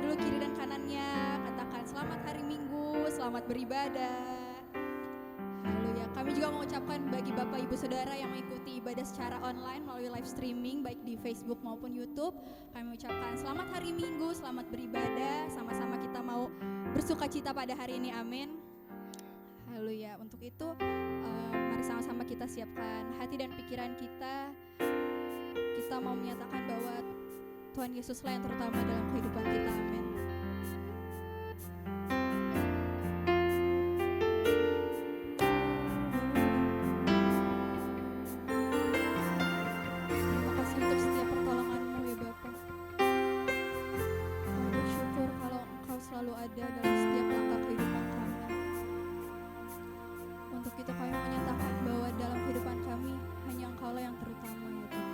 dulu kiri dan kanannya, katakan selamat hari Minggu, selamat beribadah. Haleluya. Kami juga mengucapkan bagi Bapak Ibu Saudara yang mengikuti ibadah secara online melalui live streaming baik di Facebook maupun YouTube. Kami mengucapkan selamat hari Minggu, selamat beribadah. Sama-sama kita mau bersukacita pada hari ini. Amin. Haleluya. Untuk itu mari sama-sama kita siapkan hati dan pikiran kita. Kita mau menyatakan bahwa Tuhan Yesuslah yang terutama dalam kehidupan kita. Amin. Terima kasih untuk setiap pertolongan-Mu ya Bapa. Kami bersyukur kalau Engkau selalu ada dalam setiap langkah kehidupan kami. Untuk itu kami menyatakan bahwa dalam kehidupan kami hanya Engkaulah yang terutama ya Tuhan.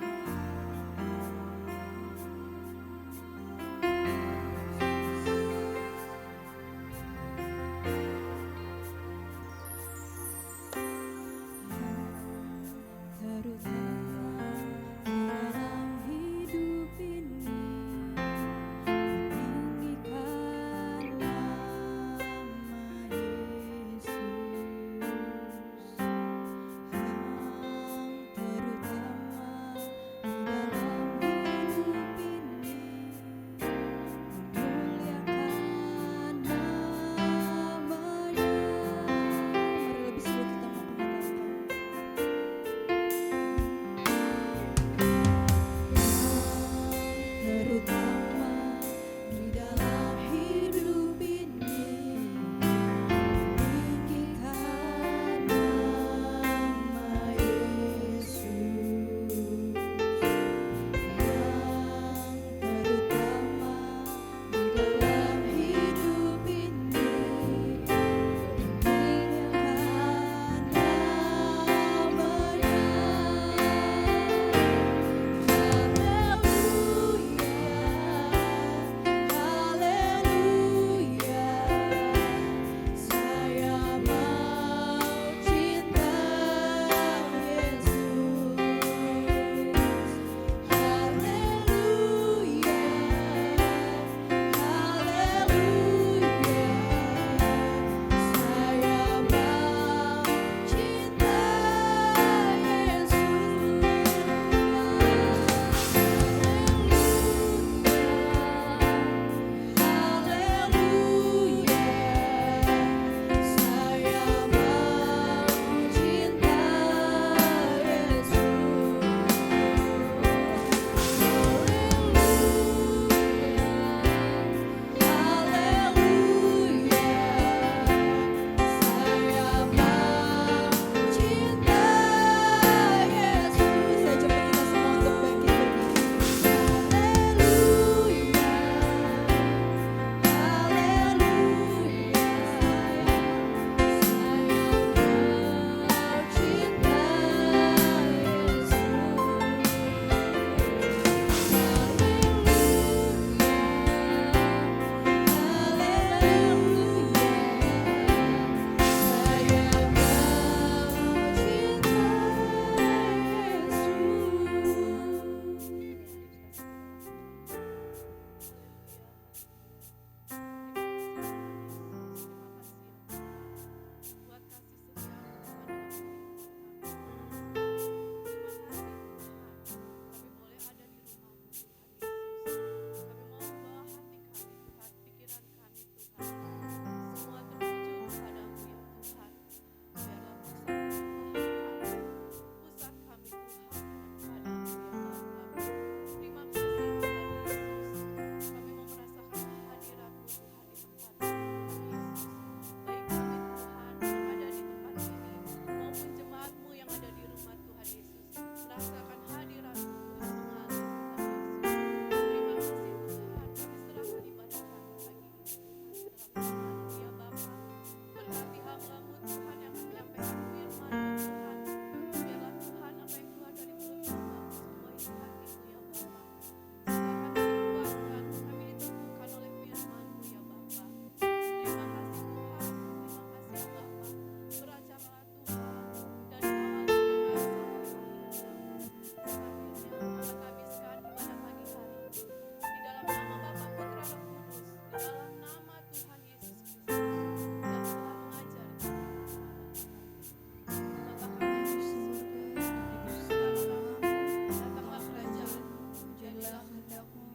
kehendakmu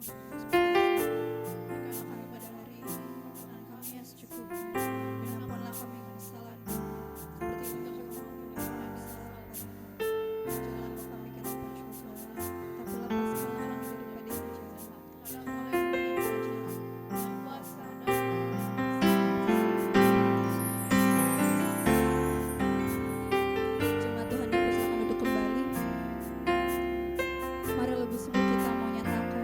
berikanlah kami pada hari ini makanan kami yang secukupnya dan ampunlah kami kesalahan seperti kami juga mengampuni kesalahan kami. Janganlah engkau kami ke dalam pencobaan, tapi lepaskanlah kami daripada yang jahat. Karena Engkau yang punya kerajaan, dan kuasa, dan jemaat Tuhan dipersilakan untuk kembali. Mari lebih sungguh kita mau nyatakan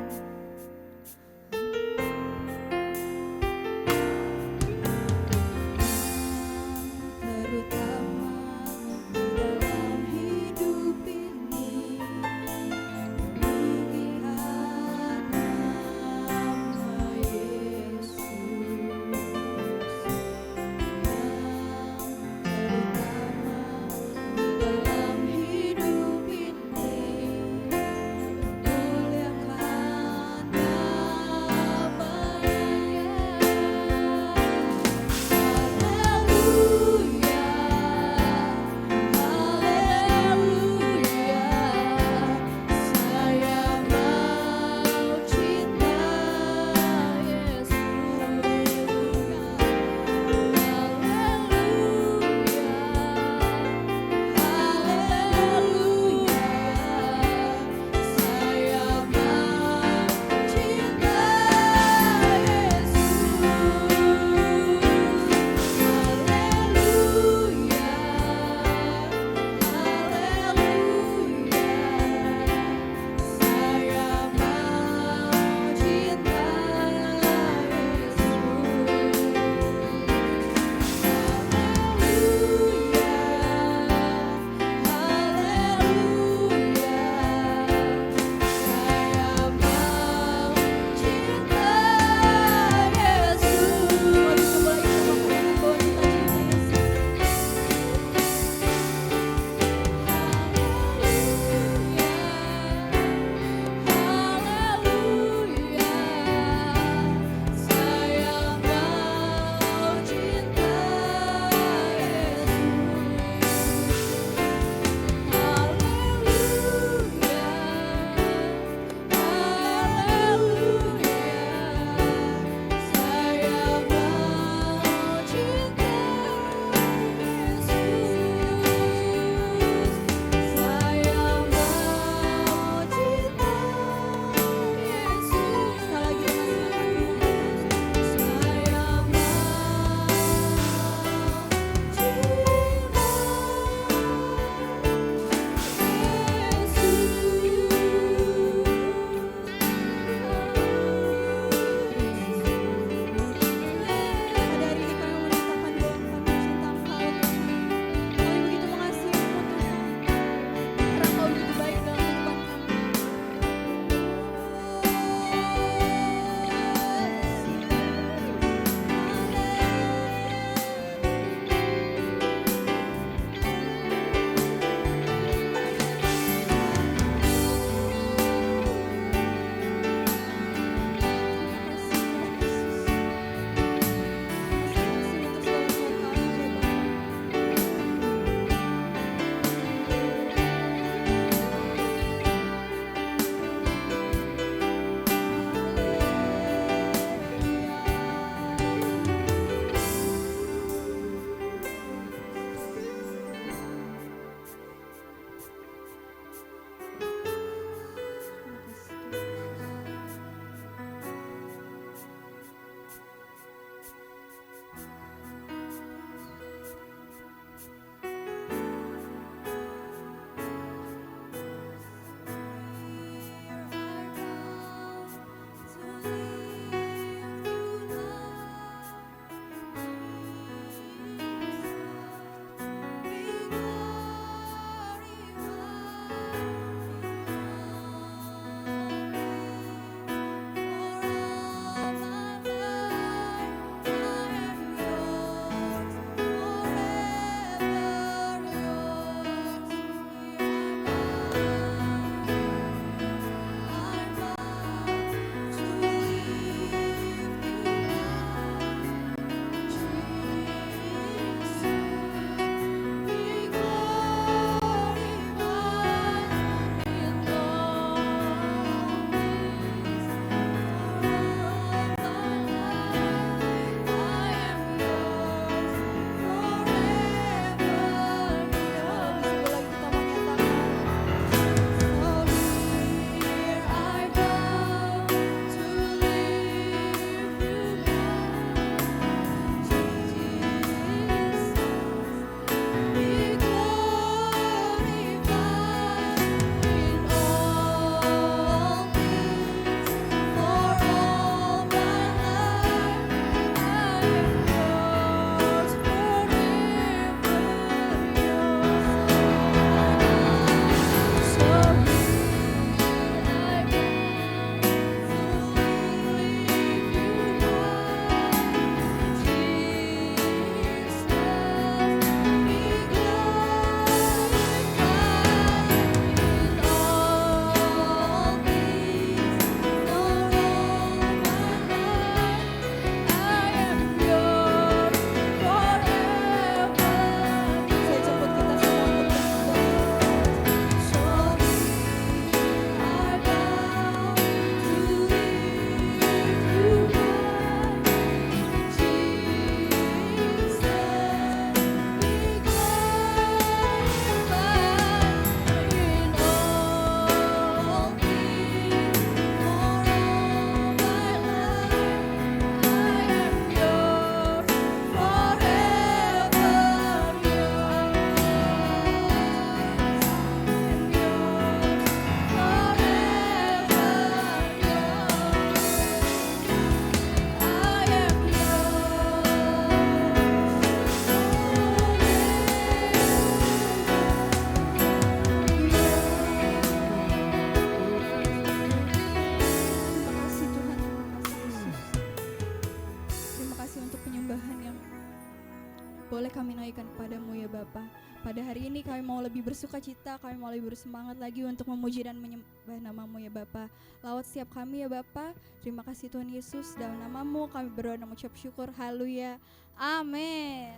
boleh kami naikkan kepadamu ya Bapa. Pada hari ini kami mau lebih bersuka cita, kami mau lebih bersemangat lagi untuk memuji dan menyembah namamu ya Bapa. Lawat setiap kami ya Bapa. Terima kasih Tuhan Yesus, dalam namamu kami berdoa dan mengucap syukur. Haleluya. Amin.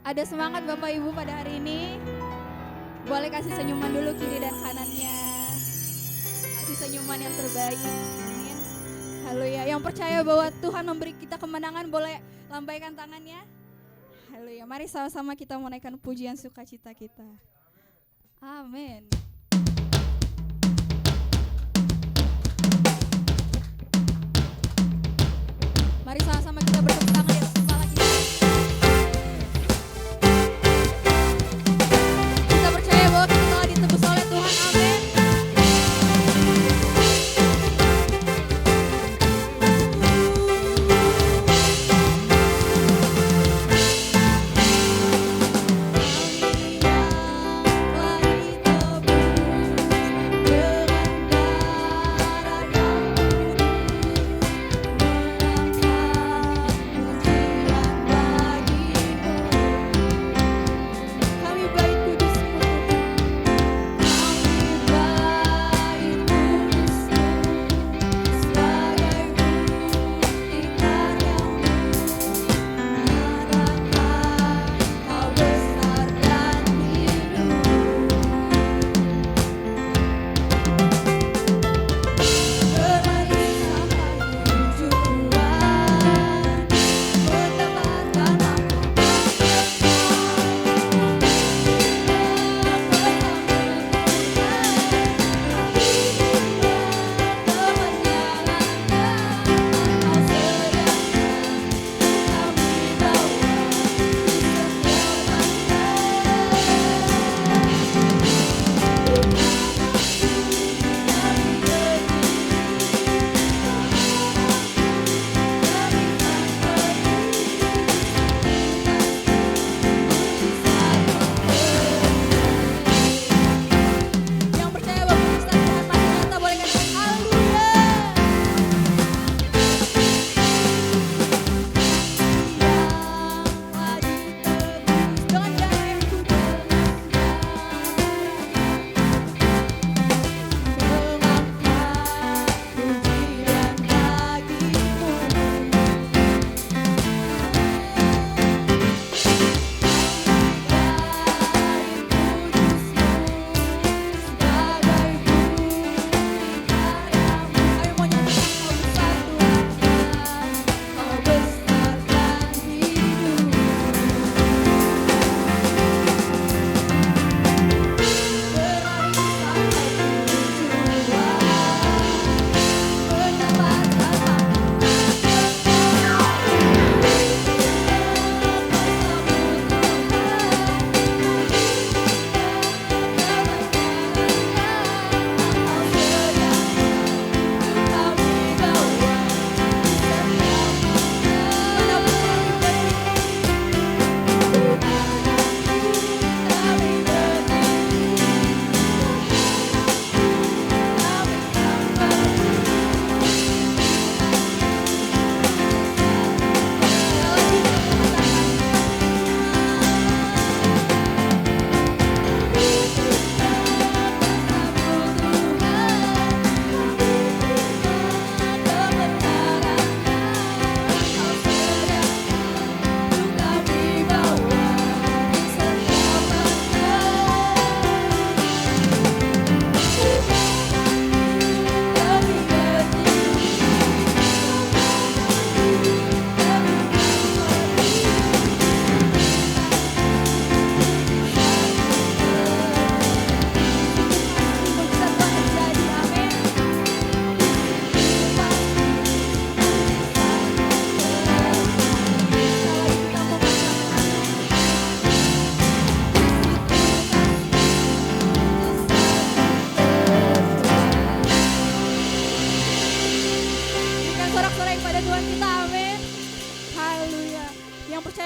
Ada semangat Bapak Ibu pada hari ini? Boleh kasih senyuman dulu kiri dan kanannya. Kasih senyuman yang terbaik. Amin. Haleluya. Yang percaya bahwa Tuhan memberi kita kemenangan boleh lambaikan tangannya. Haleluya. Mari sama-sama kita menaikkan pujian sukacita kita. Amin. Mari sama-sama kita bertepuk tangan di atas kepala kita. Kita percaya bahwa kita telah ditebus oleh Tuhan. Amin.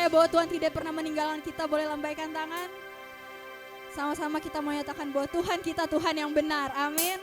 Bahwa Tuhan tidak pernah meninggalkan kita, boleh lambaikan tangan. Sama-sama kita menyatakan bahwa Tuhan kita Tuhan yang benar. Amin.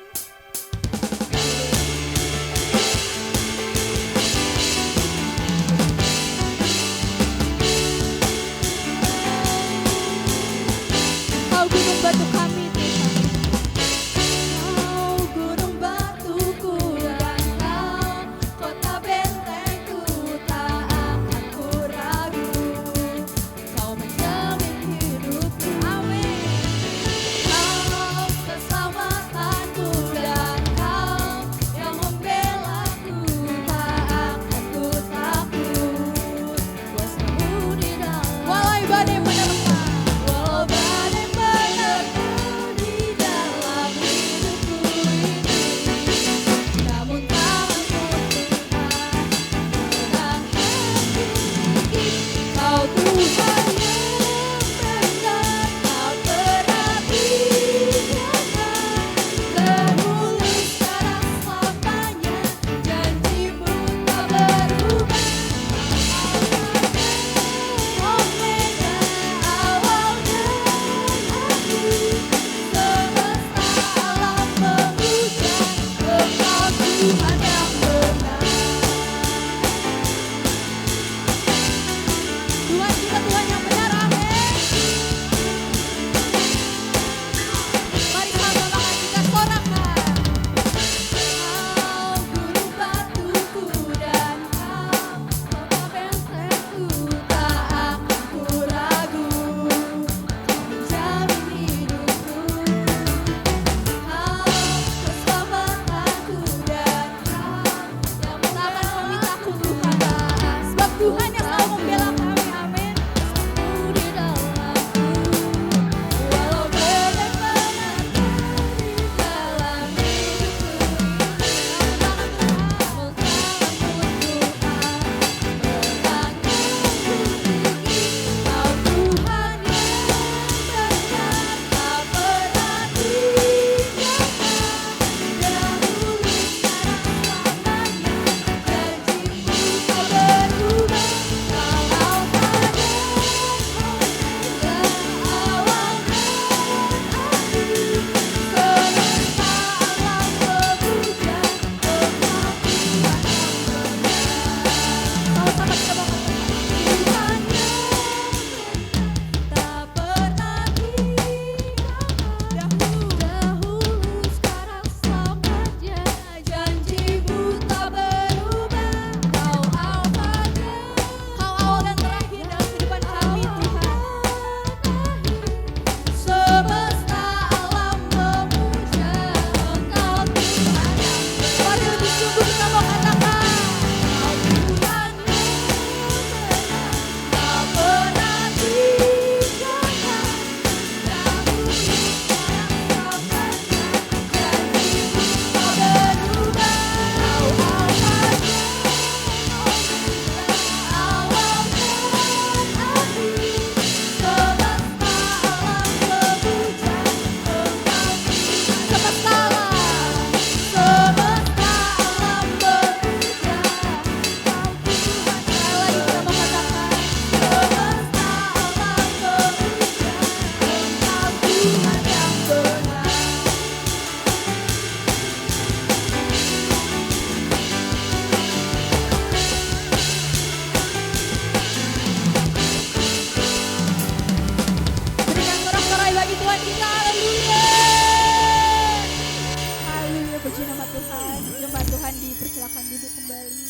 silakan duduk kembali.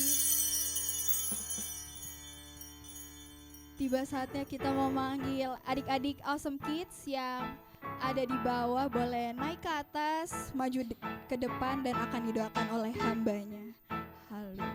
Tiba saatnya kita mau manggil adik-adik Awesome Kids yang ada di bawah, boleh naik ke atas, maju ke depan dan akan didoakan oleh hambanya. Haleluya.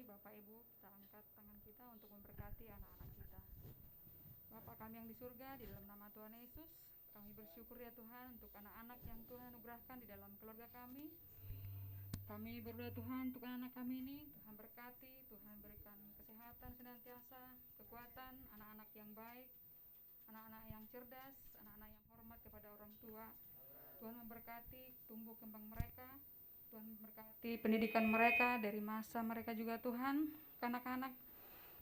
Bapak Ibu, kita angkat tangan kita untuk memberkati anak-anak kita. Bapak kami yang di surga, di dalam nama Tuhan Yesus, kami bersyukur ya Tuhan untuk anak-anak yang Tuhan anugerahkan di dalam keluarga kami. Kami berdoa Tuhan untuk anak kami ini, Tuhan berkati, Tuhan berikan kesehatan senantiasa, kekuatan, anak-anak yang baik, anak-anak yang cerdas, anak-anak yang hormat kepada orang tua. Tuhan memberkati tumbuh kembang mereka, Tuhan memberkati pendidikan mereka dari masa mereka juga Tuhan, anak-anak.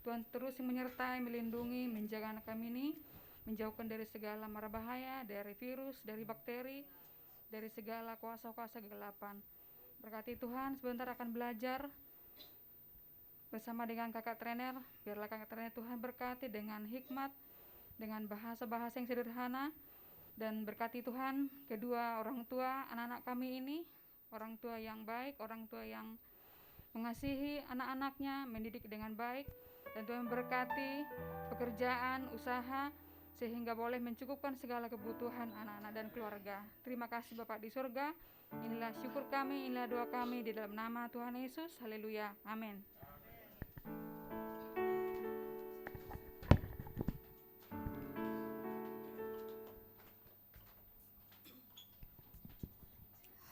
Tuhan terus menyertai, melindungi, menjaga anak kami ini, menjauhkan dari segala mara bahaya, dari virus, dari bakteri, dari segala kuasa-kuasa kegelapan. Berkati Tuhan, sebentar akan belajar bersama dengan kakak trainer. Biarlah kakak trainer Tuhan berkati dengan hikmat, dengan bahasa-bahasa yang sederhana, dan berkati Tuhan kedua orang tua anak-anak kami ini, orang tua yang baik, orang tua yang mengasihi anak-anaknya, mendidik dengan baik, dan Tuhan berkati pekerjaan, usaha, sehingga boleh mencukupkan segala kebutuhan anak-anak dan keluarga. Terima kasih Bapak di surga, inilah syukur kami, inilah doa kami di dalam nama Tuhan Yesus, haleluya, amin.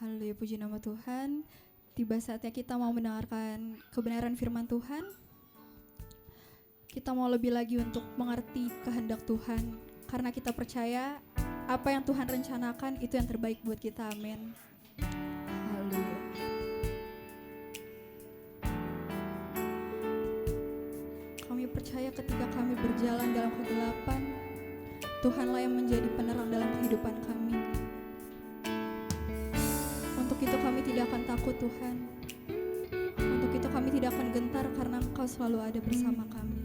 Haleluya, puji nama Tuhan. Tiba saatnya kita mau mendengarkan kebenaran firman Tuhan. Kita mau lebih lagi untuk mengerti kehendak Tuhan, karena kita percaya apa yang Tuhan rencanakan itu yang terbaik buat kita, amin. Haleluya. Kami percaya ketika kami berjalan dalam kegelapan, Tuhanlah yang menjadi penerang dalam kehidupan kami. Untuk itu kami tidak akan takut Tuhan. Untuk itu kami tidak akan gentar karena Engkau selalu ada bersama kami.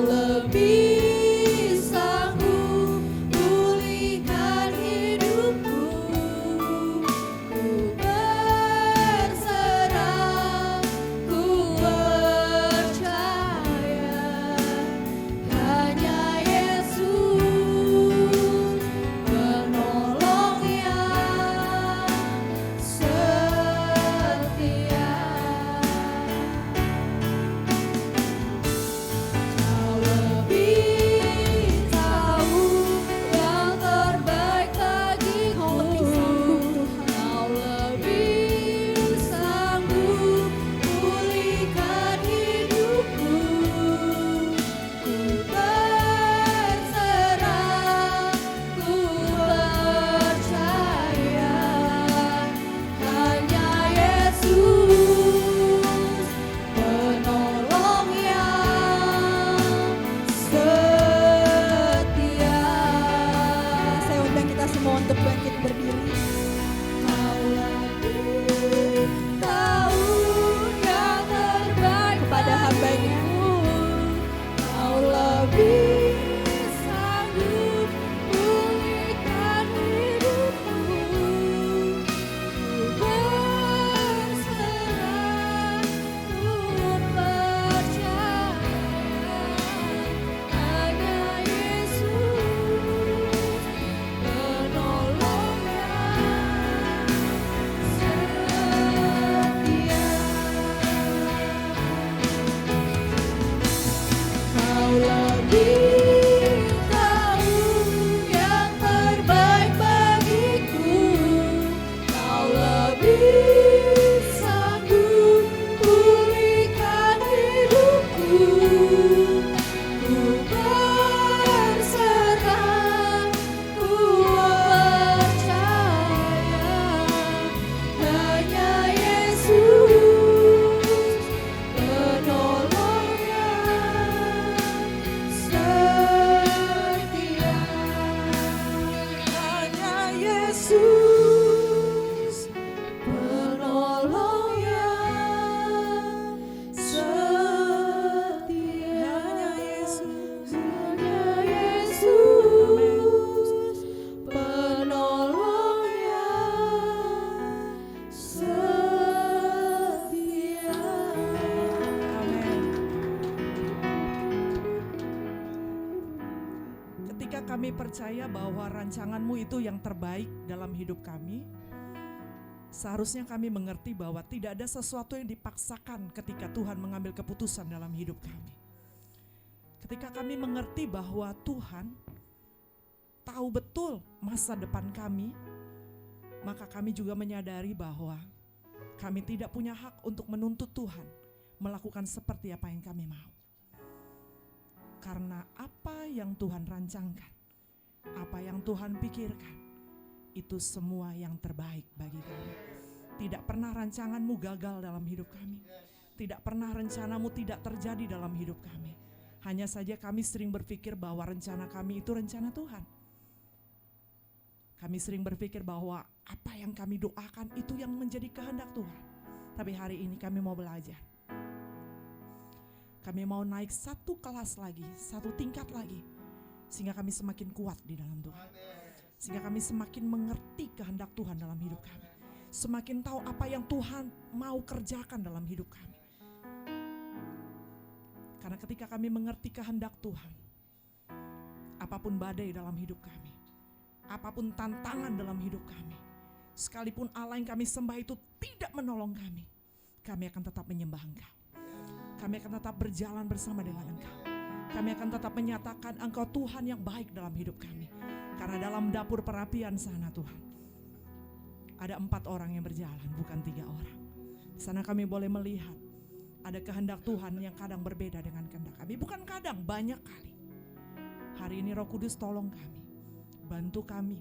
lebih sanggup pulihkan hidupku. Ku berserah, ku percaya hanya Yesus penolong yang setia. Kau lebih tahu yang terbaik bagiku. Kau lebih sanggup pulihkan hidupku. Ku berserah, ku percaya hanya Yesus penolong yang setia. Saya undang kita semua untuk bangkit berdiri. Kau lebih tahu yang terbaik kepada hamba-Nya. Kau lebih sanggup pulihkan hidupku. Ku berserah, ku percaya hanya Yesus penolong yang setia. Kau lebih tahu yang terbaik bagiku. Kau lebih sanggup pulihkan hidupku. Ku berserah, ku percaya hanya Yesus penolong yang setia. Hanya Yesus penolong yang setia. Hanya Yesus penolong yang setia. Ketika kami percaya bahwa rancangan-Mu itu yang terbaik dalam hidup kami, seharusnya kami mengerti bahwa tidak ada sesuatu yang dipaksakan ketika Tuhan mengambil keputusan dalam hidup kami. Ketika kami mengerti bahwa Tuhan tahu betul masa depan kami, maka kami juga menyadari bahwa kami tidak punya hak untuk menuntut Tuhan melakukan seperti apa yang kami mau. Karena apa yang Tuhan rancangkan, apa yang Tuhan pikirkan, itu semua yang terbaik bagi kami. Tidak pernah rancangan-Mu gagal dalam hidup kami. Tidak pernah rencana-Mu tidak terjadi dalam hidup kami. Hanya saja kami sering berpikir bahwa rencana kami itu rencana Tuhan. Kami sering berpikir bahwa apa yang kami doakan itu yang menjadi kehendak Tuhan. Tapi hari ini kami mau belajar. Kami mau naik satu kelas lagi, satu tingkat lagi. Sehingga kami semakin kuat di dalam Tuhan. Sehingga kami semakin mengerti kehendak Tuhan dalam hidup kami. Semakin tahu apa yang Tuhan mau kerjakan dalam hidup kami. Karena ketika kami mengerti kehendak Tuhan, apapun badai dalam hidup kami, apapun tantangan dalam hidup kami, sekalipun Allah yang kami sembah itu tidak menolong kami akan tetap menyembah Engkau. Kami akan tetap berjalan bersama dengan Engkau. Kami akan tetap menyatakan Engkau Tuhan yang baik dalam hidup kami. Karena dalam dapur perapian sana Tuhan, ada 4 orang yang berjalan, bukan 3 orang. Di sana kami boleh melihat ada kehendak Tuhan yang kadang berbeda dengan kehendak kami. Bukan kadang, banyak kali. Hari ini Roh Kudus tolong kami, bantu kami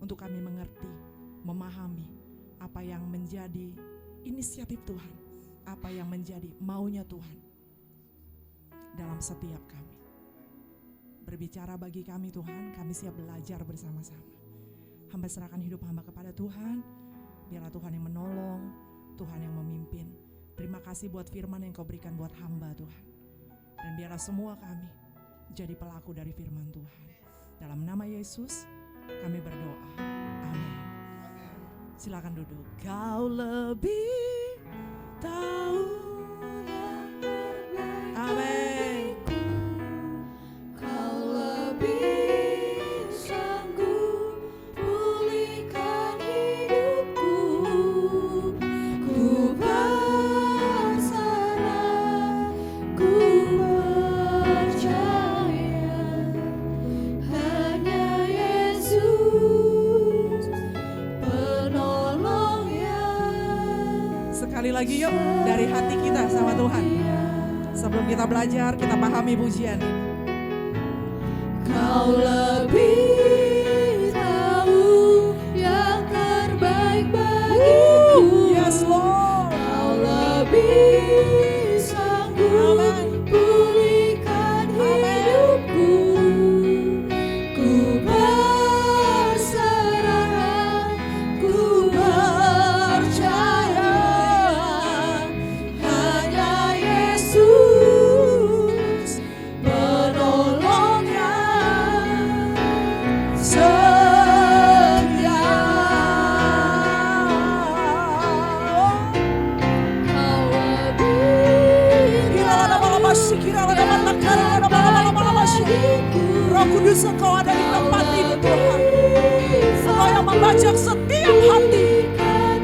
untuk kami mengerti, memahami apa yang menjadi inisiatif Tuhan, apa yang menjadi maunya Tuhan dalam setiap kami. Berbicara bagi kami Tuhan, kami siap belajar bersama-sama. Hamba serahkan hidup hamba kepada Tuhan, biarlah Tuhan yang menolong, Tuhan yang memimpin. Terima kasih buat firman yang Kau berikan buat hamba Tuhan. Dan biarlah semua kami jadi pelaku dari firman Tuhan. Dalam nama Yesus kami berdoa. Amin. Silakan duduk. Kau lebih tahu yang terbaik. Amin. Kau lebih sanggup pulihkan hidupku. Ku berserah, ku percaya hanya Yesus penolongnya. Sekali lagi yuk dari hati kita sama Tuhan. Sebelum kita belajar, kita pahami pujian ini. Kau lebih tahu yang terbaik bagiku. Yes Lord. Kau lebih sanggup pulihkan hidupku. Ku berserah, ku percaya hanya Yesus penolongnya. Setia Kau lebih Roh Kudus, Engkau ada di tempat ini Tuhan. Engkau yang membajak setiap hati,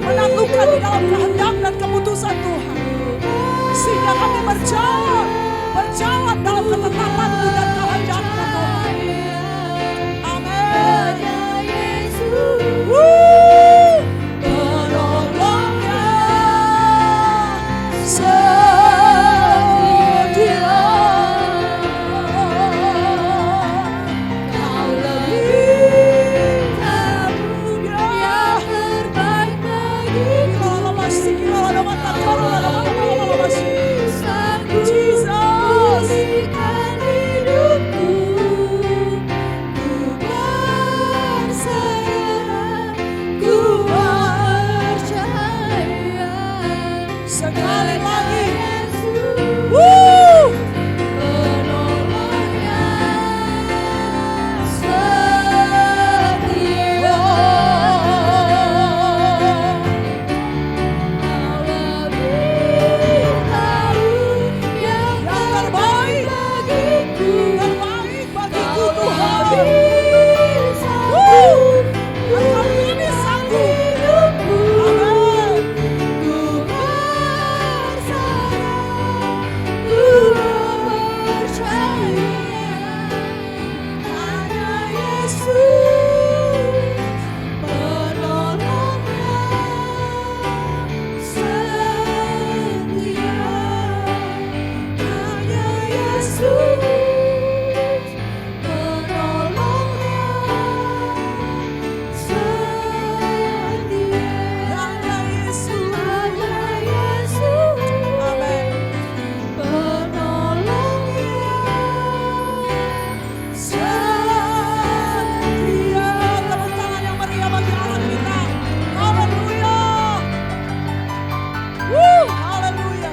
menaklukkan di dalam kehendak dan keputusan Tuhan, sehingga kami berjalan dalam ketetapan-Mu dan kehendak-Mu Tuhan. Amin. penolongnya setia. Kau lebih tahu yang terbaik bagiku. Sanggup pulihkan hidupku. Ku berserah, ku percaya Sekali lagi. Yesus penolongnya setia. Kau lebih tahu yang terbaik bagiku. Terbaik bagiku Kau Tuhan. lebih sanggup Engkau lebih sanggup. hidupku. Amin. Ku berserah, ku percaya hanya Yesus penolongnya setia. Hanya Yesus penolongnya setia. Hanya Yesus. Hanya Yesus Amin. penolongnya setia. Tepuk tangan yang meriah bagi Allah kita. Haleluya. Haleluya.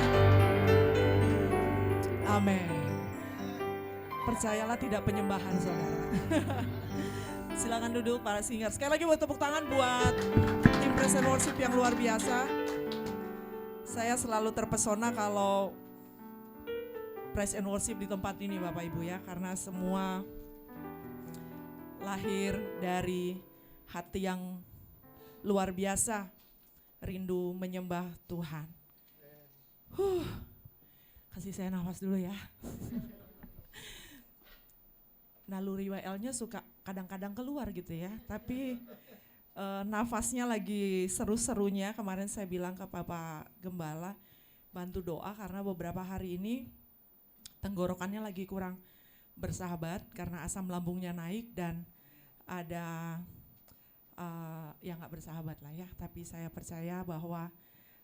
Amin. Percayalah tidak penyembahan saudara. Silakan duduk para singer. Sekali lagi buat tepuk tangan buat tim Praise and Worship yang luar biasa. Saya selalu terpesona kalau Praise and Worship di tempat ini Bapak Ibu ya, karena semua lahir dari hati yang luar biasa, rindu menyembah Tuhan. Kasih saya nafas dulu ya. Naluri WL-nya suka kadang-kadang keluar gitu ya, tapi nafasnya lagi seru-serunya. Kemarin saya bilang ke Bapak Gembala, bantu doa karena beberapa hari ini tenggorokannya lagi kurang bersahabat karena asam lambungnya naik dan ada yang gak bersahabat lah ya. Tapi saya percaya bahwa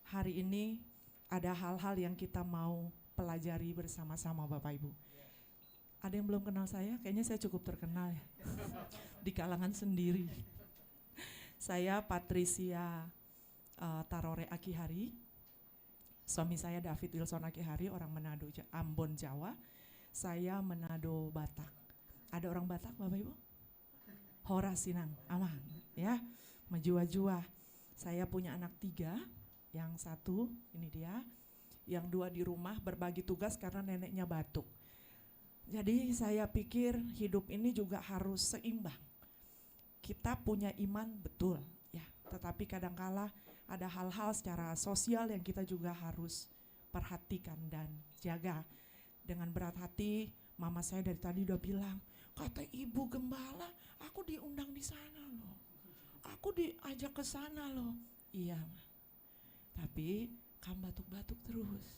hari ini ada hal-hal yang kita mau pelajari bersama-sama Bapak Ibu. Ada yang belum kenal saya? Kayaknya saya cukup terkenal ya di kalangan sendiri. Saya Patricia Tarore Akihari. Suami saya David Wilson Akihari, orang Manado, Ambon, Jawa. saya Manado Batak. Ada orang Batak Bapak Ibu? Hora Sinang, aman ya. Menjua-jua. Saya punya anak 3, yang 1 ini dia, yang 2 di rumah berbagi tugas karena neneknya batuk. Jadi saya pikir hidup ini juga harus seimbang. Kita punya iman betul ya, tetapi kadangkala ada hal-hal secara sosial yang kita juga harus perhatikan dan jaga. Dengan berat hati, mama saya dari tadi udah bilang, kata Ibu Gembala, aku diundang di sana loh. Aku diajak ke sana loh. Iya, tapi kamu batuk-batuk terus,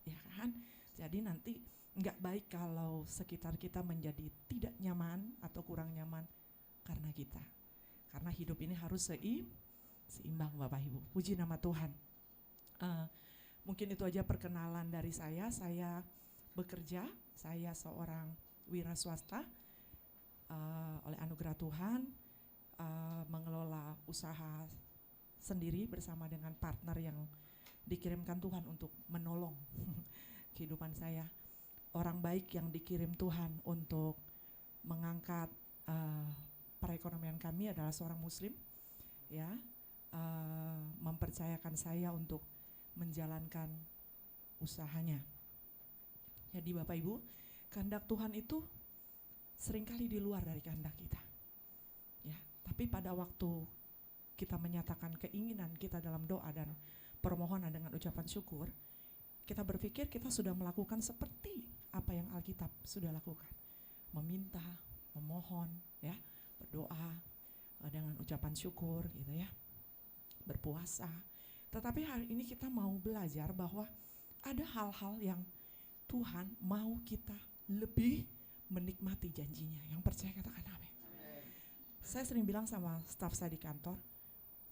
ya kan? Jadi nanti nggak baik kalau sekitar kita menjadi tidak nyaman atau kurang nyaman karena kita. Karena hidup ini harus seimbang Bapak Ibu. Puji nama Tuhan. Mungkin itu aja perkenalan dari saya. Saya bekerja, saya seorang wira swasta oleh anugerah Tuhan, mengelola usaha sendiri bersama dengan partner yang dikirimkan Tuhan untuk menolong kehidupan saya. Orang baik yang dikirim Tuhan untuk mengangkat perekonomian kami adalah seorang Muslim, ya, mempercayakan saya untuk menjalankan usahanya. Jadi Bapak Ibu, kehendak Tuhan itu seringkali di luar dari kehendak kita. Ya, tapi pada waktu kita menyatakan keinginan kita dalam doa dan permohonan dengan ucapan syukur, kita berpikir kita sudah melakukan seperti apa yang Alkitab sudah lakukan. Meminta, memohon, ya, berdoa dengan ucapan syukur gitu ya. Berpuasa. Tetapi hari ini kita mau belajar bahwa ada hal-hal yang Tuhan mau kita lebih menikmati janjinya. Yang percaya katakan amin. Saya sering bilang sama staf saya di kantor,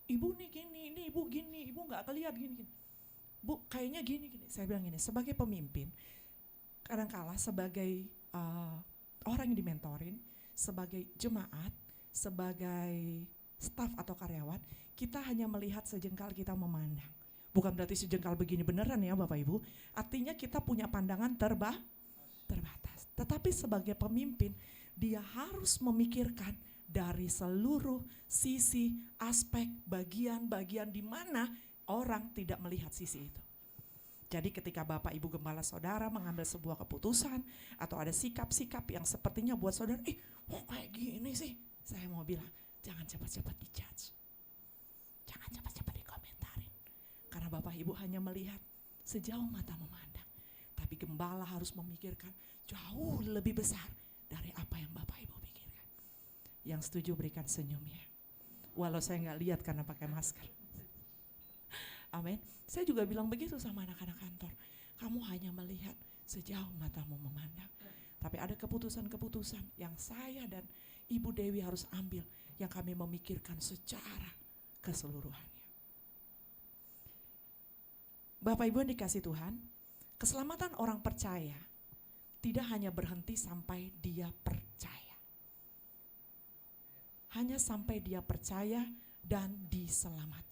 Ibu nih gini, ini ibu gini, ibu gak kelihatan gini. Bu kayaknya gini. Saya bilang gini, sebagai pemimpin, kadangkala sebagai orang yang dimentorin, sebagai jemaat, sebagai staf atau karyawan, kita hanya melihat sejengkal, kita memandang. Bukan berarti sejengkal begini beneran ya Bapak Ibu, artinya kita punya pandangan terbatas. Tetapi sebagai pemimpin, dia harus memikirkan dari seluruh sisi, aspek, bagian-bagian di mana orang tidak melihat sisi itu. Jadi ketika Bapak Ibu Gembala Saudara mengambil sebuah keputusan atau ada sikap-sikap yang sepertinya buat saudara, kok kayak gini sih? Saya mau bilang, jangan cepat-cepat dijudge. Jangan cepat-cepat dikomentarin. Karena Bapak Ibu hanya melihat sejauh mata memandang. Tapi gembala harus memikirkan jauh lebih besar dari apa yang Bapak Ibu pikirkan. Yang setuju berikan senyumnya. Walau saya nggak lihat karena pakai masker. Amin. Saya juga bilang begitu sama anak-anak kantor. Kamu hanya melihat sejauh matamu memandang. Tapi ada keputusan-keputusan yang saya dan Ibu Dewi harus ambil, yang kami memikirkan secara keseluruhannya. Bapak Ibu yang dikasih Tuhan, keselamatan orang percaya tidak hanya berhenti sampai dia percaya. Hanya sampai dia percaya dan diselamatkan.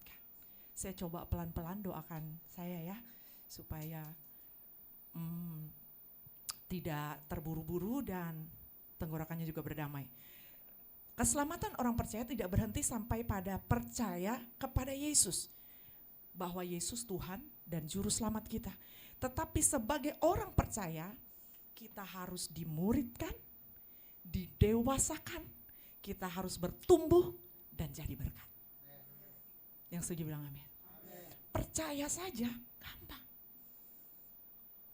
Saya coba pelan-pelan doakan saya ya, supaya tidak terburu-buru dan tenggorokannya juga berdamai. Keselamatan orang percaya tidak berhenti sampai pada percaya kepada Yesus, bahwa Yesus Tuhan dan Juru Selamat kita. Tetapi sebagai orang percaya, kita harus dimuridkan, didewasakan, kita harus bertumbuh dan jadi berkat. Yang setuju bilang amin. Percaya saja, gampang.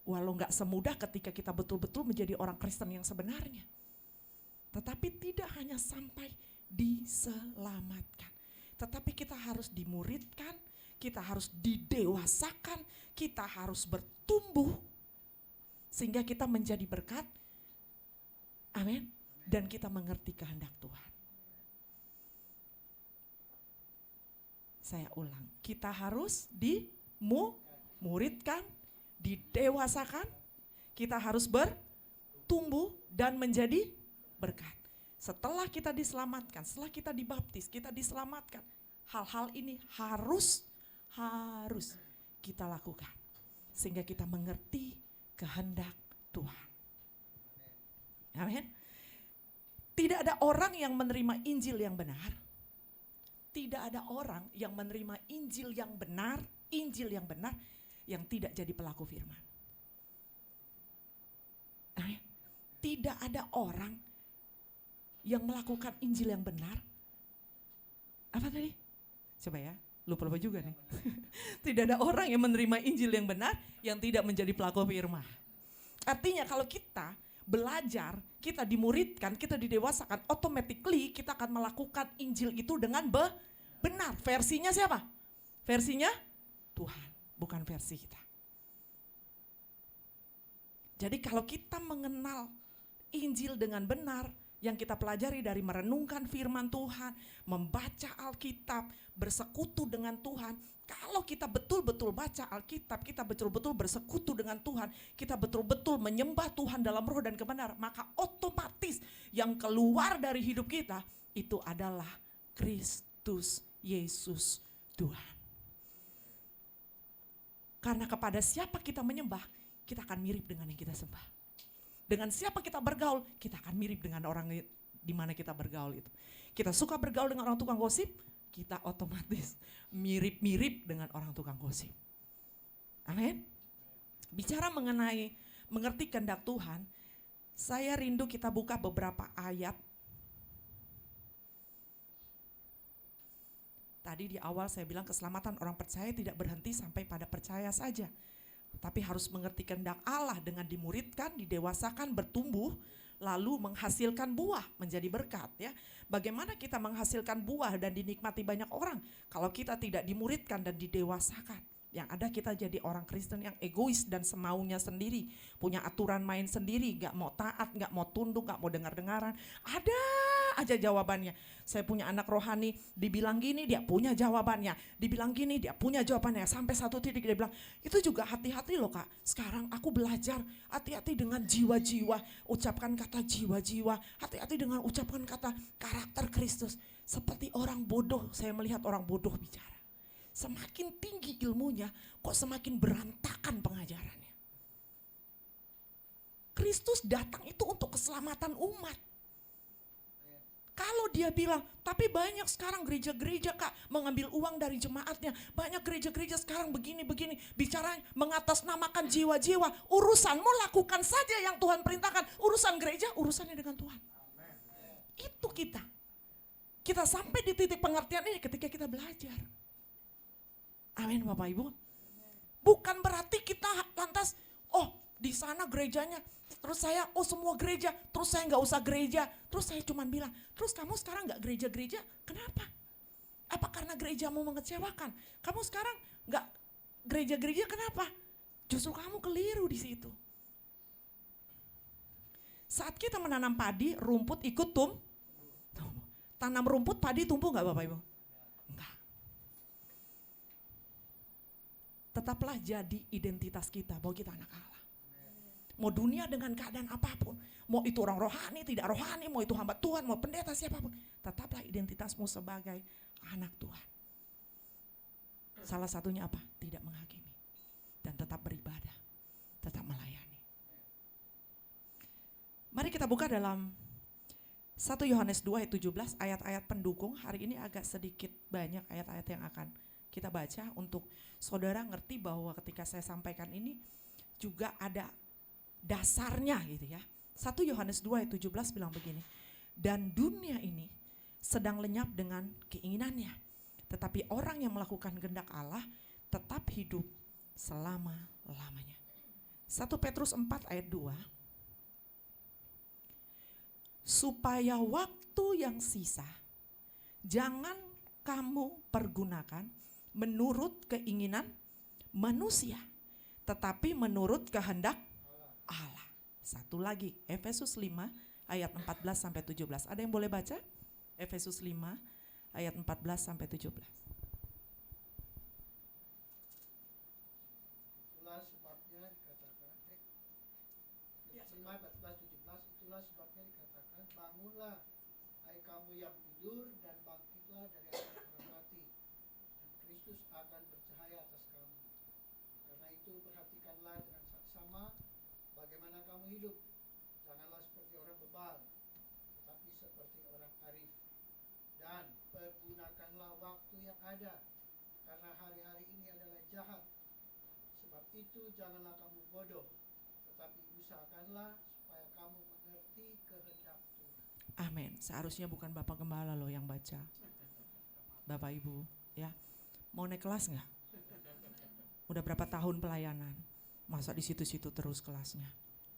Walau gak semudah ketika kita betul-betul menjadi orang Kristen yang sebenarnya. Tetapi tidak hanya sampai diselamatkan. Tetapi kita harus dimuridkan, kita harus didewasakan, kita harus bertumbuh. Sehingga kita menjadi berkat. Amin. Dan kita mengerti kehendak Tuhan. Saya ulang, kita harus dimuridkan, didewasakan, kita harus bertumbuh dan menjadi berkat. Setelah kita diselamatkan, setelah kita dibaptis, kita diselamatkan, hal-hal ini harus kita lakukan. Sehingga kita mengerti kehendak Tuhan. Amin. Tidak ada orang yang menerima Injil yang benar. Tidak ada orang yang menerima Injil yang benar yang tidak jadi pelaku firman. Amin. Tidak ada orang yang melakukan Injil yang benar. Apa tadi? Coba ya, lupa juga nih. Tidak ada orang yang menerima Injil yang benar yang tidak menjadi pelaku firman. Artinya kalau kita belajar, kita dimuridkan, kita didewasakan, automatically kita akan melakukan Injil itu dengan benar. Versinya siapa? Versinya Tuhan, bukan versi kita. Jadi kalau kita mengenal Injil dengan benar, yang kita pelajari dari merenungkan firman Tuhan, membaca Alkitab, bersekutu dengan Tuhan. Kalau kita betul-betul baca Alkitab, kita betul-betul bersekutu dengan Tuhan, kita betul-betul menyembah Tuhan dalam roh dan kebenaran, maka otomatis yang keluar dari hidup kita itu adalah Kristus Yesus Tuhan. Karena kepada siapa kita menyembah, kita akan mirip dengan yang kita sembah. Dengan siapa kita bergaul, kita akan mirip dengan orang di mana kita bergaul itu. Kita suka bergaul dengan orang tukang gosip, kita otomatis mirip-mirip dengan orang tukang gosip. Amin. Bicara mengenai mengerti kehendak Tuhan, saya rindu kita buka beberapa ayat. Tadi di awal saya bilang keselamatan orang percaya tidak berhenti sampai pada percaya saja. Tapi harus mengerti kehendak Allah dengan dimuridkan, didewasakan, bertumbuh, lalu menghasilkan buah menjadi berkat ya. Bagaimana kita menghasilkan buah dan dinikmati banyak orang kalau kita tidak dimuridkan dan didewasakan? Yang ada kita jadi orang Kristen yang egois dan semaunya sendiri, punya aturan main sendiri, gak mau taat, gak mau tunduk, gak mau dengar-dengaran. Ada aja jawabannya. Saya punya anak rohani, dibilang gini dia punya jawabannya, dibilang gini dia punya jawabannya. Sampai satu titik dia bilang, itu juga hati-hati loh Kak. Sekarang aku belajar hati-hati dengan jiwa-jiwa, ucapkan kata jiwa-jiwa, hati-hati dengan ucapkan kata karakter Kristus. Seperti orang bodoh, saya melihat orang bodoh bicara. Semakin tinggi ilmunya, kok semakin berantakan pengajarannya. Kristus datang itu untuk keselamatan umat. Kalau dia bilang, tapi banyak sekarang gereja-gereja Kak mengambil uang dari jemaatnya. Banyak gereja-gereja sekarang begini-begini. Bicara mengatasnamakan jiwa-jiwa. Urusanmu lakukan saja yang Tuhan perintahkan. Urusan gereja, urusannya dengan Tuhan. Itu kita. Kita sampai di titik pengertian ini ketika kita belajar. Amin Bapak Ibu. Bukan berarti kita lantas, di sana gerejanya, terus saya, semua gereja, terus saya nggak usah gereja, terus saya cuma bilang, terus kamu sekarang nggak gereja-gereja, kenapa? Apa karena gerejamu mengecewakan? Kamu sekarang nggak gereja-gereja, kenapa? Justru kamu keliru di situ. Saat kita menanam padi, rumput ikut tanam rumput, padi tumbuh nggak Bapak Ibu? Enggak. Tetaplah jadi identitas kita bahwa kita anak Allah. Mau dunia dengan keadaan apapun, mau itu orang rohani, tidak rohani, mau itu hamba Tuhan, mau pendeta siapapun, tetaplah identitasmu sebagai anak Tuhan. Salah satunya apa? Tidak menghakimi dan tetap beribadah, tetap melayani. Mari kita buka dalam 1 Yohanes 2 ayat 17, ayat-ayat pendukung. Hari ini agak sedikit banyak ayat-ayat yang akan kita baca untuk saudara ngerti bahwa ketika saya sampaikan ini juga ada dasarnya gitu ya. 1 Yohanes 2 ayat 17 bilang begini, dan dunia ini sedang lenyap dengan keinginannya, tetapi orang yang melakukan kehendak Allah tetap hidup selama-lamanya. 1 Petrus 4 ayat 2, supaya waktu yang sisa jangan kamu pergunakan menurut keinginan manusia, tetapi menurut kehendak Allah. Satu lagi, Efesus 5 ayat 14 sampai 17. Ada yang boleh baca? Efesus 5 ayat 14 sampai 17. Itulah sebabnya dikatakan 5, 14, 17, itulah sebabnya dikatakan, bangunlah hai kamu yang tidur dan bangkitlah dari antara orang mati, dan Kristus akan bercahaya atas kamu. Karena itu perhatikanlah dengan saksama bagaimana kamu hidup. Janganlah seperti orang seperti orang arif. Dan pergunakanlah waktu yang ada, karena hari-hari ini adalah jahat. Sebab itu janganlah kamu bodoh, tetapi usahakanlah supaya kamu mengerti kehendak Tuhan. Amin. Seharusnya bukan Bapak Gembala loh yang baca. Bapak Ibu, ya. Mau naik kelas nggak? Udah berapa tahun pelayanan? Masa di situ-situ terus kelasnya?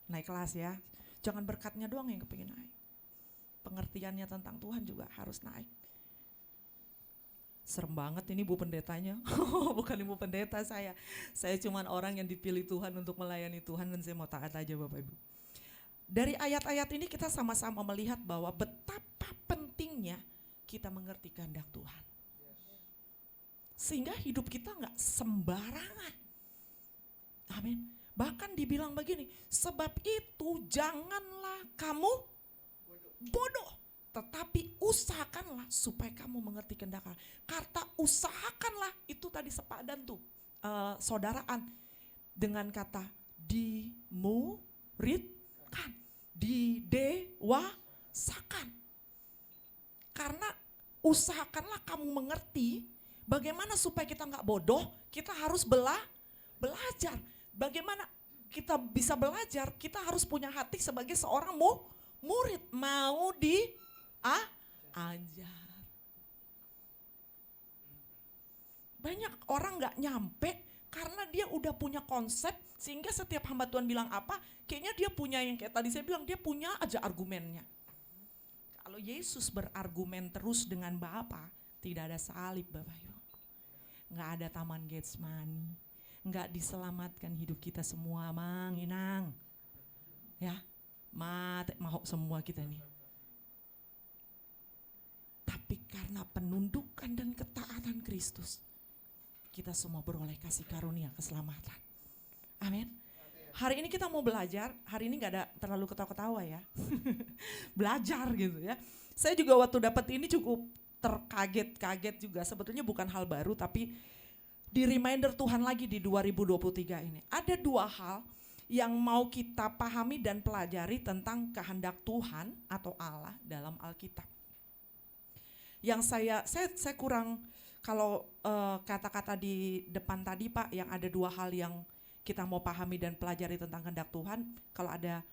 Naik kelas ya. Jangan berkatnya doang yang kepingin naik. Pengertiannya tentang Tuhan juga harus naik. Serem banget ini Bu Pendetanya. Bukan Ibu Pendeta saya. Saya cuman orang yang dipilih Tuhan untuk melayani Tuhan dan saya mau taat aja Bapak Ibu. Dari ayat-ayat ini kita sama-sama melihat bahwa betapa pentingnya kita mengerti kehendak Tuhan. Sehingga hidup kita gak sembarangan. Amin. Bahkan dibilang begini, sebab itu janganlah kamu bodoh, tetapi usahakanlah supaya kamu mengerti kehendak Allah. Kata usahakanlah itu tadi sepadan tuh, saudaraan dengan kata dimuridkan, didewasakan. Karena usahakanlah kamu mengerti bagaimana supaya kita nggak bodoh, kita harus belajar. Bagaimana kita bisa belajar? Kita harus punya hati sebagai seorang murid, mau diajar. Banyak orang nggak nyampe karena dia udah punya konsep, sehingga setiap hamba Tuhan bilang apa, kayaknya dia punya yang kayak tadi saya bilang, dia punya aja argumennya. Kalau Yesus berargumen terus dengan Bapa, tidak ada salib Bapak Ibu. Nggak ada taman Getsemani, nggak diselamatkan hidup kita semua, Mang Inang. Ya, mati mau semua kita nih. Tapi karena penundukan dan ketaatan Kristus, kita semua beroleh kasih karunia keselamatan. Amin. Hari ini kita mau belajar, hari ini nggak ada terlalu ketawa-ketawa ya. Belajar gitu ya. Saya juga waktu dapat ini cukup terkaget-kaget juga, sebetulnya bukan hal baru tapi di reminder Tuhan lagi di 2023 ini. Ada dua hal yang mau kita pahami dan pelajari tentang kehendak Tuhan atau Allah dalam Alkitab. Yang saya kurang, kalau kata-kata di depan tadi Pak, yang ada dua hal yang kita mau pahami dan pelajari tentang kehendak Tuhan, kalau ada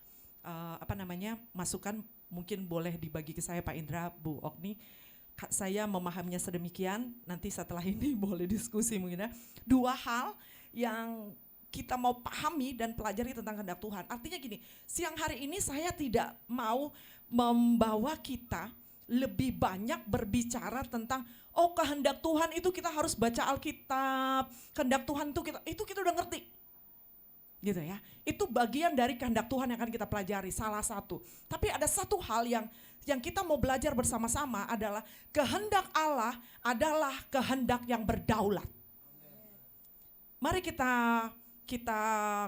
masukan mungkin boleh dibagi ke saya Pak Indra, Bu Okni. Saya memahaminya sedemikian, nanti setelah ini boleh diskusi mungkin ya. Dua hal yang kita mau pahami dan pelajari tentang kehendak Tuhan. Artinya gini, siang hari ini saya tidak mau membawa kita lebih banyak berbicara tentang kehendak Tuhan itu kita harus baca Alkitab, kehendak Tuhan itu kita udah ngerti. Gitu ya. Itu bagian dari kehendak Tuhan yang akan kita pelajari, salah satu. Tapi ada satu hal yang kita mau belajar bersama-sama adalah kehendak Allah adalah kehendak yang berdaulat. Mari kita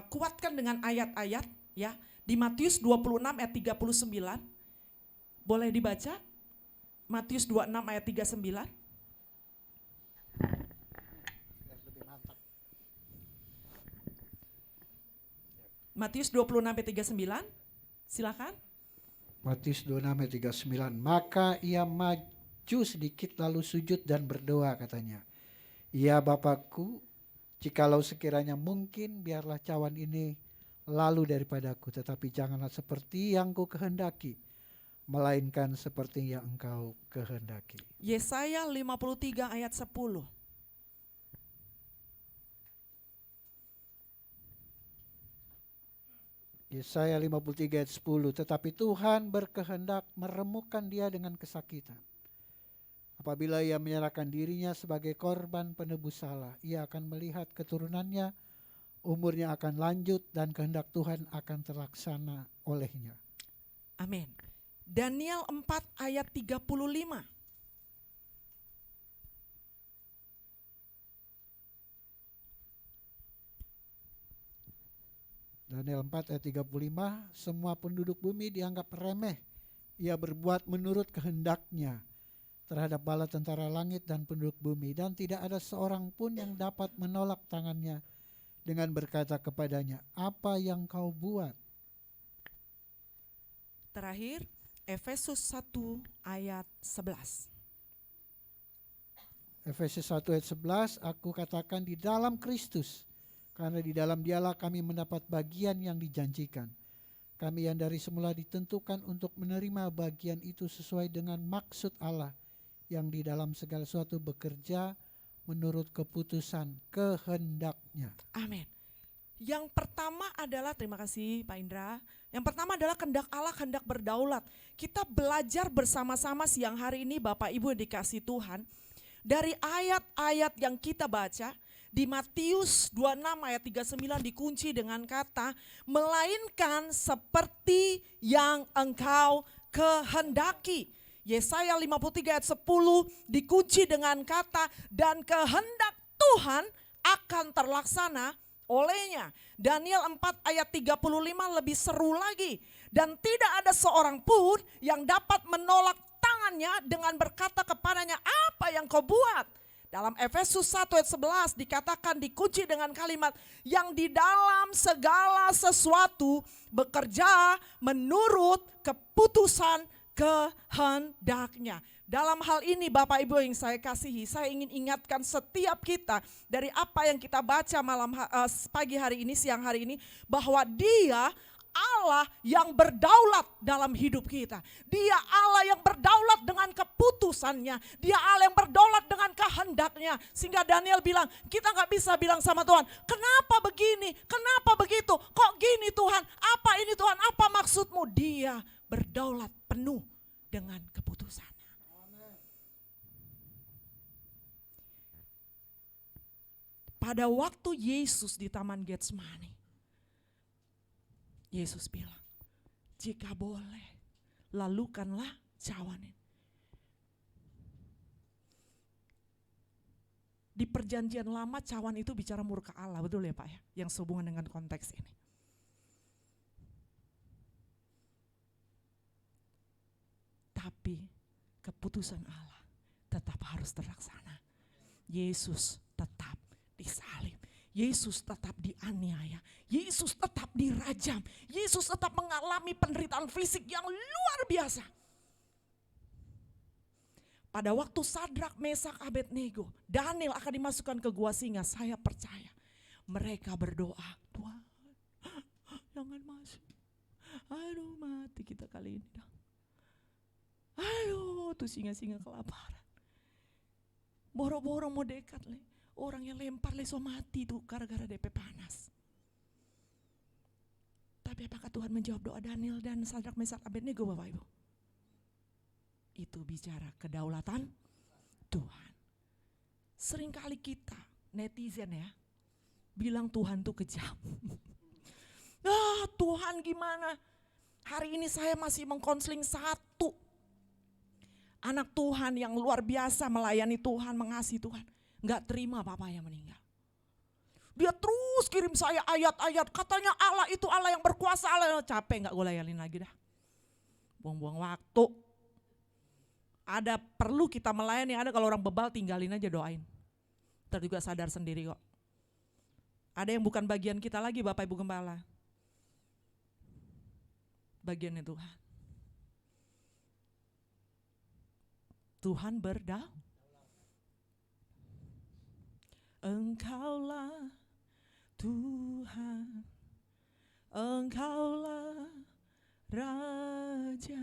kuatkan dengan ayat-ayat ya. Di Matius 26 ayat 39. Boleh dibaca? Matius 26 ayat 39. Matius 26 ayat 39. Silakan. Matius 26 ayat 39. Maka ia maju sedikit lalu sujud dan berdoa katanya. Ya Bapakku, jikalau sekiranya mungkin biarlah cawan ini lalu daripadaku, tetapi janganlah seperti yang ku kehendaki, melainkan seperti yang engkau kehendaki. Yesaya 53 ayat 10. Yesaya 53 ayat 10. Tetapi Tuhan berkehendak meremukkan dia dengan kesakitan. Apabila ia menyerahkan dirinya sebagai korban penebus salah, ia akan melihat keturunannya, umurnya akan lanjut dan kehendak Tuhan akan terlaksana olehnya. Amin. Daniel 4 ayat 35. Daniel 4 ayat 35, semua penduduk bumi dianggap remeh. Ia berbuat menurut kehendaknya terhadap bala tentara langit dan penduduk bumi, dan tidak ada seorang pun yang dapat menolak tangannya dengan berkata kepadanya, apa yang kau buat? Terakhir, Efesus 1 ayat 11. Efesus 1 ayat 11, aku katakan di dalam Kristus, karena di dalam Dialah kami mendapat bagian yang dijanjikan. Kami yang dari semula ditentukan untuk menerima bagian itu sesuai dengan maksud Allah yang di dalam segala sesuatu bekerja menurut keputusan kehendak-Nya. Amin. Yang pertama adalah, terima kasih Pak Indra. Yang pertama adalah kehendak Allah, kehendak berdaulat. Kita belajar bersama-sama siang hari ini Bapak Ibu yang dikasihi Tuhan. Dari ayat-ayat yang kita baca, di Matius 26 ayat 39 dikunci dengan kata, melainkan seperti yang engkau kehendaki. Yesaya 53 ayat 10 dikunci dengan kata, dan kehendak Tuhan akan terlaksana olehnya. Daniel 4 ayat 35 lebih seru lagi. Dan tidak ada seorang pun yang dapat menolak tangannya dengan berkata kepadanya, apa yang kau buat? Dalam Efesus 1 ayat 11 dikatakan, dikunci dengan kalimat, yang di dalam segala sesuatu bekerja menurut keputusan kehendak-Nya. Dalam hal ini Bapak Ibu yang saya kasihi, saya ingin ingatkan setiap kita dari apa yang kita baca pagi hari ini, siang hari ini, bahwa Dia Allah yang berdaulat dalam hidup kita. Dia Allah yang berdaulat dengan keputusannya. Dia Allah yang berdaulat dengan kehendak-Nya. Sehingga Daniel bilang, kita gak bisa bilang sama Tuhan, kenapa begini, kenapa begitu, kok gini Tuhan, apa ini Tuhan, apa maksudmu? Dia berdaulat penuh dengan keputusannya. Pada waktu Yesus di Taman Getsemani, Yesus bilang, jika boleh, lalukanlah cawan ini. Di perjanjian lama cawan itu bicara murka Allah, betul ya Pak ya? Yang sehubungan dengan konteks ini. Tapi keputusan Allah tetap harus terlaksana. Yesus tetap disalib. Yesus tetap dianiaya. Yesus tetap dirajam. Yesus tetap mengalami penderitaan fisik yang luar biasa. Pada waktu Sadrak, Mesak, Abednego, Daniel akan dimasukkan ke gua singa, saya percaya mereka berdoa, Tuhan jangan masuk. Aduh, mati kita kali ini. Aduh, tuh singa-singa kelaparan. Boro-boro mau dekat, orang yang lempar leso mati tuh gara-gara DP panas. Tapi apakah Tuhan menjawab doa Daniel dan Sadrak, Mesak, Abednego, Bapak Ibu? Itu bicara kedaulatan Tuhan. Seringkali kita netizen ya bilang Tuhan tuh kejam. Tuhan gimana? Hari ini saya masih mengkonseling satu anak Tuhan yang luar biasa melayani Tuhan, mengasihi Tuhan. Gak terima papanya meninggal. Dia terus kirim saya ayat-ayat, katanya Allah itu Allah yang berkuasa, Allah yang capek, gak gue layanin lagi dah. Buang-buang waktu. Ada perlu kita melayani, ada kalau orang bebal tinggalin aja, doain. Ntar juga sadar sendiri kok. Ada yang bukan bagian kita lagi Bapak Ibu Gembala. Bagiannya Tuhan. Tuhan berdaulat. Engkaulah Tuhan, Engkaulah Raja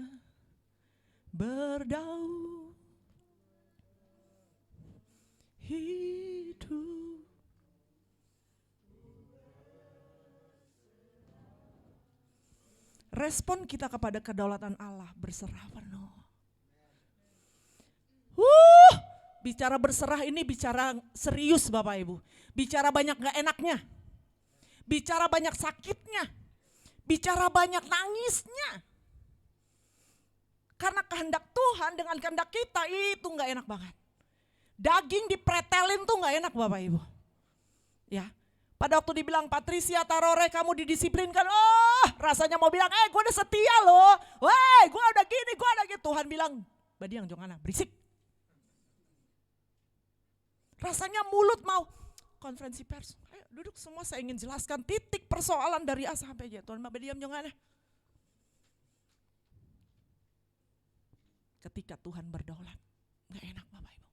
berdaulat hidup. Respon kita kepada kedaulatan Allah berserah penuh. Bicara berserah ini bicara serius Bapak Ibu. Bicara banyak gak enaknya. Bicara banyak sakitnya. Bicara banyak nangisnya. Karena kehendak Tuhan dengan kehendak kita itu gak enak banget. Daging dipretelin tuh gak enak Bapak Ibu. Ya, pada waktu dibilang Patricia Tarore kamu didisiplinkan. Rasanya mau bilang gue udah setia loh. Gue udah gini, gue udah gitu. Tuhan bilang, Badiang jangan berisik. Rasanya mulut mau konferensi pers. Ayo duduk semua, saya ingin jelaskan titik persoalan dari A sampai Z. Tuhan Mbak diam jangan. ketika Tuhan berdaulat. Gak enak Bapak Ibu.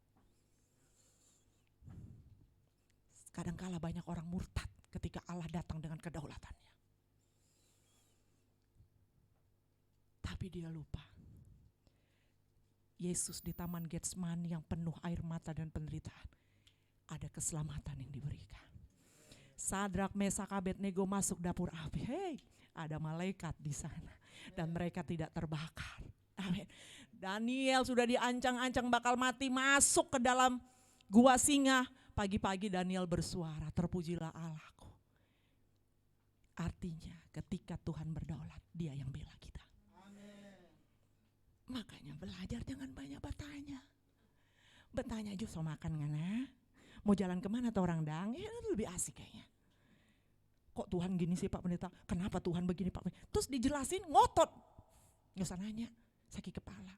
Kadangkala banyak orang murtad ketika Allah datang dengan kedaulatannya. Tapi dia lupa. Yesus di Taman Getsemani yang penuh air mata dan penderitaan, ada keselamatan yang diberikan. Sadrak, Mesak, Abednego masuk dapur api. Hei, ada malaikat di sana dan mereka tidak terbakar. Amin. Daniel sudah diancang-ancang bakal mati, masuk ke dalam gua singa. Pagi-pagi Daniel bersuara, terpujilah Allahku. Artinya ketika Tuhan berdaulat, dia yang bela kita. Makanya belajar jangan banyak bertanya. Bertanya aja, so makan ngana? Mau jalan kemana tuh orang dang? Ya itu lebih asik kayaknya. Kok Tuhan gini sih Pak Pendeta? Kenapa Tuhan begini Pak Pendeta? Terus dijelasin ngotot. Gak usah nanya, sakit kepala.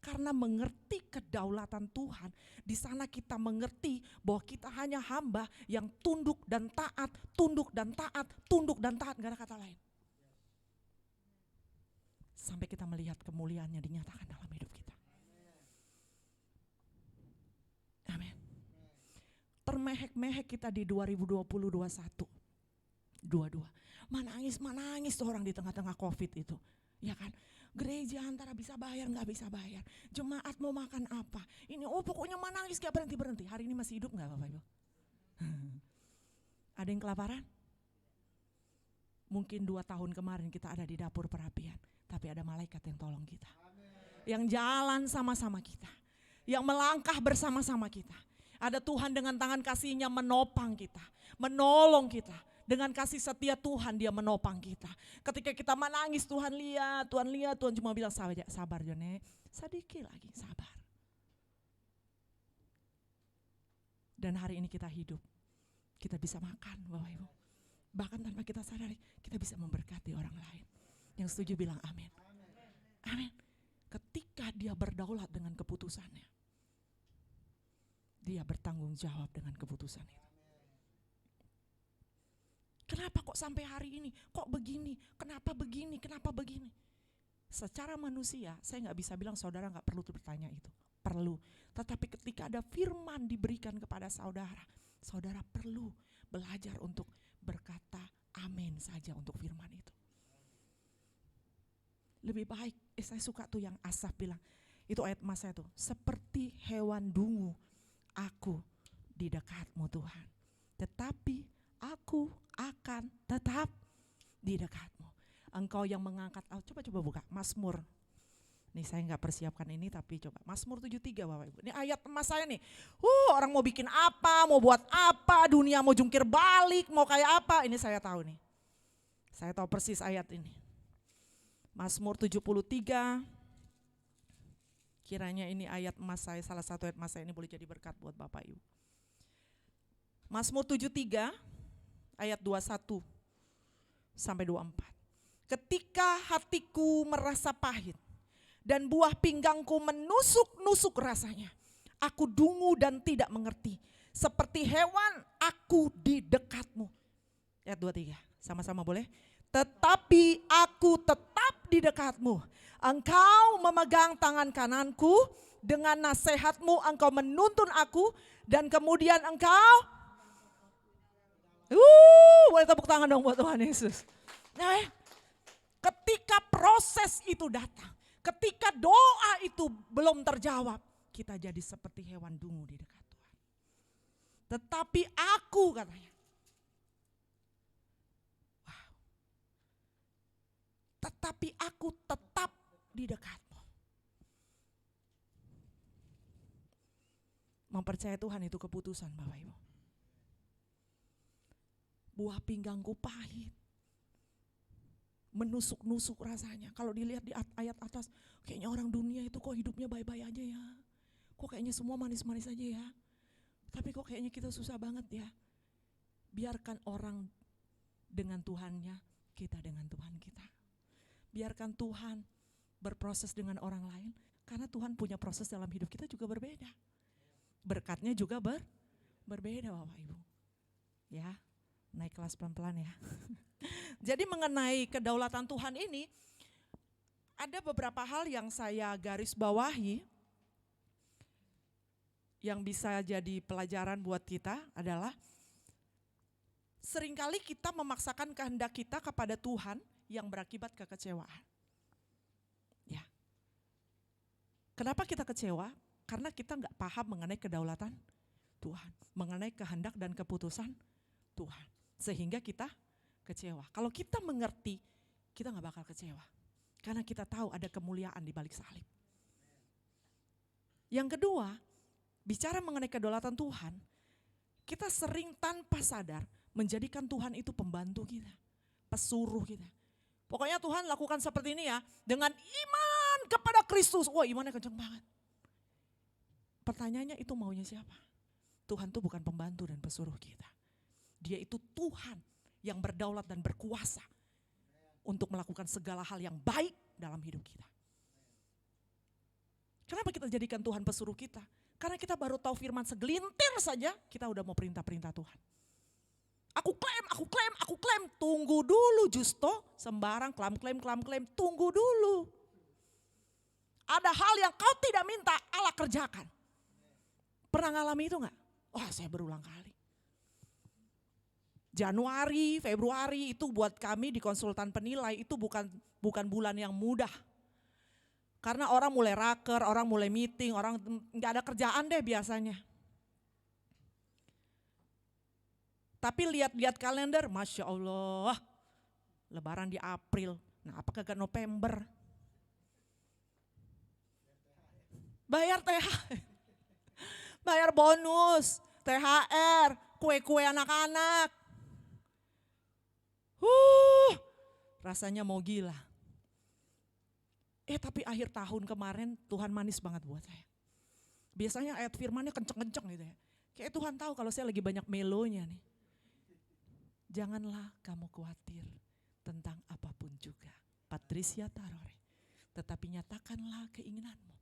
Karena mengerti kedaulatan Tuhan, di sana kita mengerti bahwa kita hanya hamba yang tunduk dan taat, tunduk dan taat, tunduk dan taat, gak ada kata lain. Sampai kita melihat kemuliaannya dinyatakan dalam hidup kita. Amin. Termehek-mehek kita di 2020-21. 22. Manangis tuh orang di tengah-tengah COVID itu. Ya kan? Gereja antara bisa bayar gak bisa bayar. Jemaat mau makan apa? Ini pokoknya manangis gak berhenti-berhenti. Hari ini masih hidup gak Bapak Ibu? Ada yang kelaparan? Mungkin 2 tahun kemarin kita ada di dapur perapian. Tapi ada malaikat yang tolong kita. Yang jalan sama-sama kita. Yang melangkah bersama-sama kita. Ada Tuhan dengan tangan kasih-Nya menopang kita. Menolong kita. Dengan kasih setia Tuhan dia menopang kita. Ketika kita menangis Tuhan lihat, Tuhan cuma bilang sabar Jone, sedikit lagi sabar. Dan hari ini kita hidup. Kita bisa makan Bapak Ibu. Bahkan tanpa kita sadari, kita bisa memberkati orang lain. Yang setuju bilang amin. Amin. Ketika dia berdaulat dengan keputusannya, dia bertanggung jawab dengan keputusan itu. Kenapa kok sampai hari ini? Kok begini? Kenapa begini? Kenapa begini? Secara manusia, saya gak bisa bilang saudara gak perlu bertanya itu. Perlu. Tetapi ketika ada firman diberikan kepada saudara, saudara perlu belajar untuk berkata amin saja untuk firman itu. Lebih baik, saya suka tuh yang Asaf bilang, itu ayat emas saya tuh, seperti hewan dungu, aku di dekatmu Tuhan, tetapi aku akan tetap di dekatmu. Engkau yang mengangkat, coba buka, Mazmur. Nih saya gak persiapkan ini tapi coba, Mazmur 73 Bapak Ibu. Ini ayat emas saya nih, orang mau bikin apa, mau buat apa, dunia mau jungkir balik, mau kayak apa, ini saya tahu nih. Saya tahu persis ayat ini. Mazmur 73, kiranya ini ayat emas saya, salah satu ayat emas saya ini boleh jadi berkat buat Bapak Ibu. Mazmur 73 ayat 21 sampai 24. Ketika hatiku merasa pahit dan buah pinggangku menusuk-nusuk rasanya, aku dungu dan tidak mengerti. Seperti hewan aku di dekatmu. Ayat 23, sama-sama boleh? Tetapi aku tetap di dekatmu. Engkau memegang tangan kananku, dengan nasihatmu engkau menuntun aku, dan kemudian engkau, boleh tepuk tangan dong buat Tuhan Yesus. Nah, ketika proses itu datang, ketika doa itu belum terjawab, kita jadi seperti hewan dungu di dekat Tuhan. Tetapi aku katanya, tetapi aku tetap di dekatmu. Mempercayai Tuhan itu keputusan Bapak Ibu. Buah pinggangku pahit, menusuk-nusuk rasanya. Kalau dilihat di ayat atas, kayaknya orang dunia itu kok hidupnya baik-baik aja ya. Kok kayaknya semua manis-manis aja ya. Tapi kok kayaknya kita susah banget ya. Biarkan orang dengan Tuhannya, kita dengan Tuhan kita. Biarkan Tuhan berproses dengan orang lain, karena Tuhan punya proses dalam hidup kita juga berbeda. Berkatnya juga berbeda Bapak Ibu. Ya, naik kelas pelan-pelan ya. Jadi mengenai kedaulatan Tuhan ini, Ada beberapa hal yang saya garis bawahi yang bisa jadi pelajaran buat kita adalah seringkali kita memaksakan kehendak kita kepada Tuhan yang berakibat kekecewaan. Ya. Kenapa kita kecewa? Karena kita nggak paham mengenai kedaulatan Tuhan, mengenai kehendak dan keputusan Tuhan. Sehingga kita kecewa. Kalau kita mengerti, kita nggak bakal kecewa. Karena kita tahu ada kemuliaan di balik salib. Yang kedua, bicara mengenai kedaulatan Tuhan, kita sering tanpa sadar menjadikan Tuhan itu pembantu kita, pesuruh kita. Pokoknya Tuhan lakukan seperti ini ya, dengan iman kepada Kristus. Wah, imannya kenceng banget. Pertanyaannya, itu maunya siapa? Tuhan itu bukan pembantu dan pesuruh kita. Dia itu Tuhan yang berdaulat dan berkuasa untuk melakukan segala hal yang baik dalam hidup kita. Kenapa kita jadikan Tuhan pesuruh kita? Karena kita baru tahu firman segelintir saja, kita udah mau perintah-perintah Tuhan. Aku klaim. Tunggu dulu Justo, sembarang klaim, tunggu dulu. Ada hal yang kau tidak minta, Allah kerjakan. Pernah ngalami itu enggak? Wah, saya berulang kali. Januari, Februari itu buat kami di konsultan penilai itu bukan bulan yang mudah. Karena orang mulai raker, orang mulai meeting, orang nggak ada kerjaan deh biasanya. Tapi lihat-lihat kalender, Masya Allah, Lebaran di April. Nah, apa kagak November? Bayar THR, bayar bonus, THR, kue-kue anak-anak. Rasanya mau gila. Tapi akhir tahun kemarin Tuhan manis banget buat saya. Biasanya ayat firmannya kenceng-kenceng gitu ya. Kayak Tuhan tahu kalau saya lagi banyak melonya nih. Janganlah kamu khawatir tentang apapun juga. Patricia Tarore. Tetapi nyatakanlah keinginanmu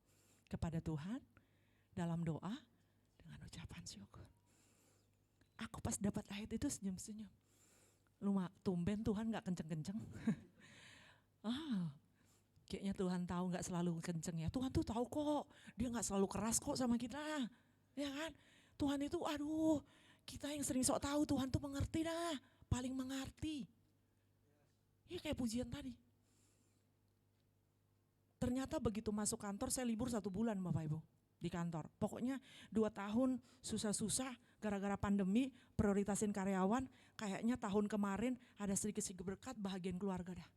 kepada Tuhan dalam doa dengan ucapan syukur. Aku pas dapat ayat itu senyum-senyum. Tumben Tuhan gak kenceng-kenceng. Kayaknya Tuhan tahu gak selalu kenceng ya. Tuhan tuh tahu kok, dia gak selalu keras kok sama kita. Ya kan? Tuhan itu kita yang sering sok tahu, Tuhan tuh mengerti dah. Paling mengerti. Ya kayak pujian tadi. Ternyata begitu masuk kantor, saya libur 1 bulan Bapak Ibu di kantor. Pokoknya 2 tahun susah-susah gara-gara pandemi, prioritasin karyawan. Kayaknya tahun kemarin ada sedikit-sedikit berkat, bahagian keluarga dah.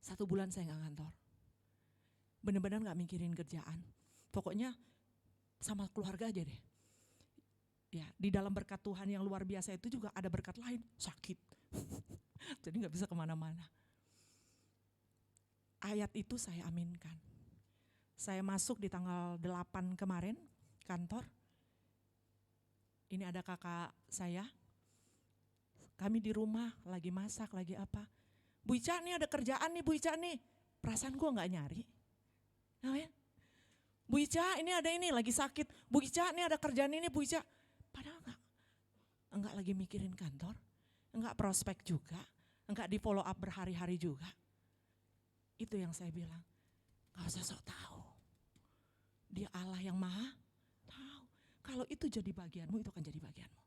1 bulan saya gak kantor. Bener-bener gak mikirin kerjaan. Pokoknya sama keluarga aja deh. Ya, di dalam berkat Tuhan yang luar biasa itu juga ada berkat lain, sakit. Jadi gak bisa kemana-mana. Ayat itu saya aminkan. Saya masuk di tanggal 8 kemarin kantor. Ini ada kakak saya. Kami di rumah lagi masak, lagi apa. Bu Ica nih ada kerjaan nih Bu Ica nih. Perasaan gue gak nyari. Amin. Bu Ica ini ada ini lagi sakit. Bu Ica ini ada kerjaan ini Bu Ica. Padahal enggak lagi mikirin kantor. Enggak prospek juga. Enggak di follow up berhari-hari juga. Itu yang saya bilang. Gak usah sok tahu. Dia Allah yang maha tahu. Kalau itu jadi bagianmu, itu akan jadi bagianmu.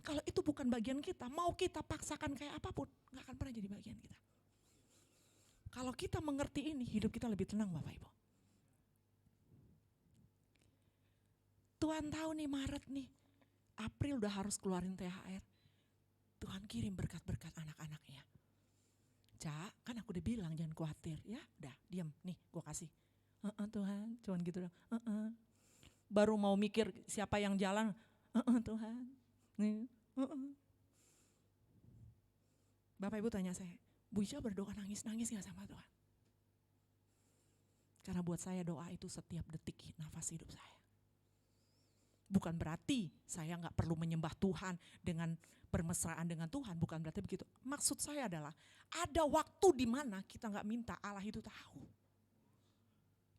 Kalau itu bukan bagian kita, mau kita paksakan kayak apapun, gak akan pernah jadi bagian kita. Kalau kita mengerti ini, hidup kita lebih tenang Bapak Ibu. Tuhan tahu nih Maret nih, April udah harus keluarin THR. Tuhan kirim berkat-berkat anak-anaknya. Cak, kan aku udah bilang jangan khawatir, ya udah diam nih gue kasih. Tuhan, cuman gitu dong. Baru mau mikir siapa yang jalan, Tuhan. Nih, Bapak Ibu tanya saya, Bu Ica berdoa nangis-nangis gak sama Tuhan? Karena buat saya doa itu setiap detik nafas hidup saya. Bukan berarti saya gak perlu menyembah Tuhan dengan bermesraan dengan Tuhan, bukan berarti begitu. Maksud saya adalah ada waktu di mana kita gak minta, Allah itu tahu.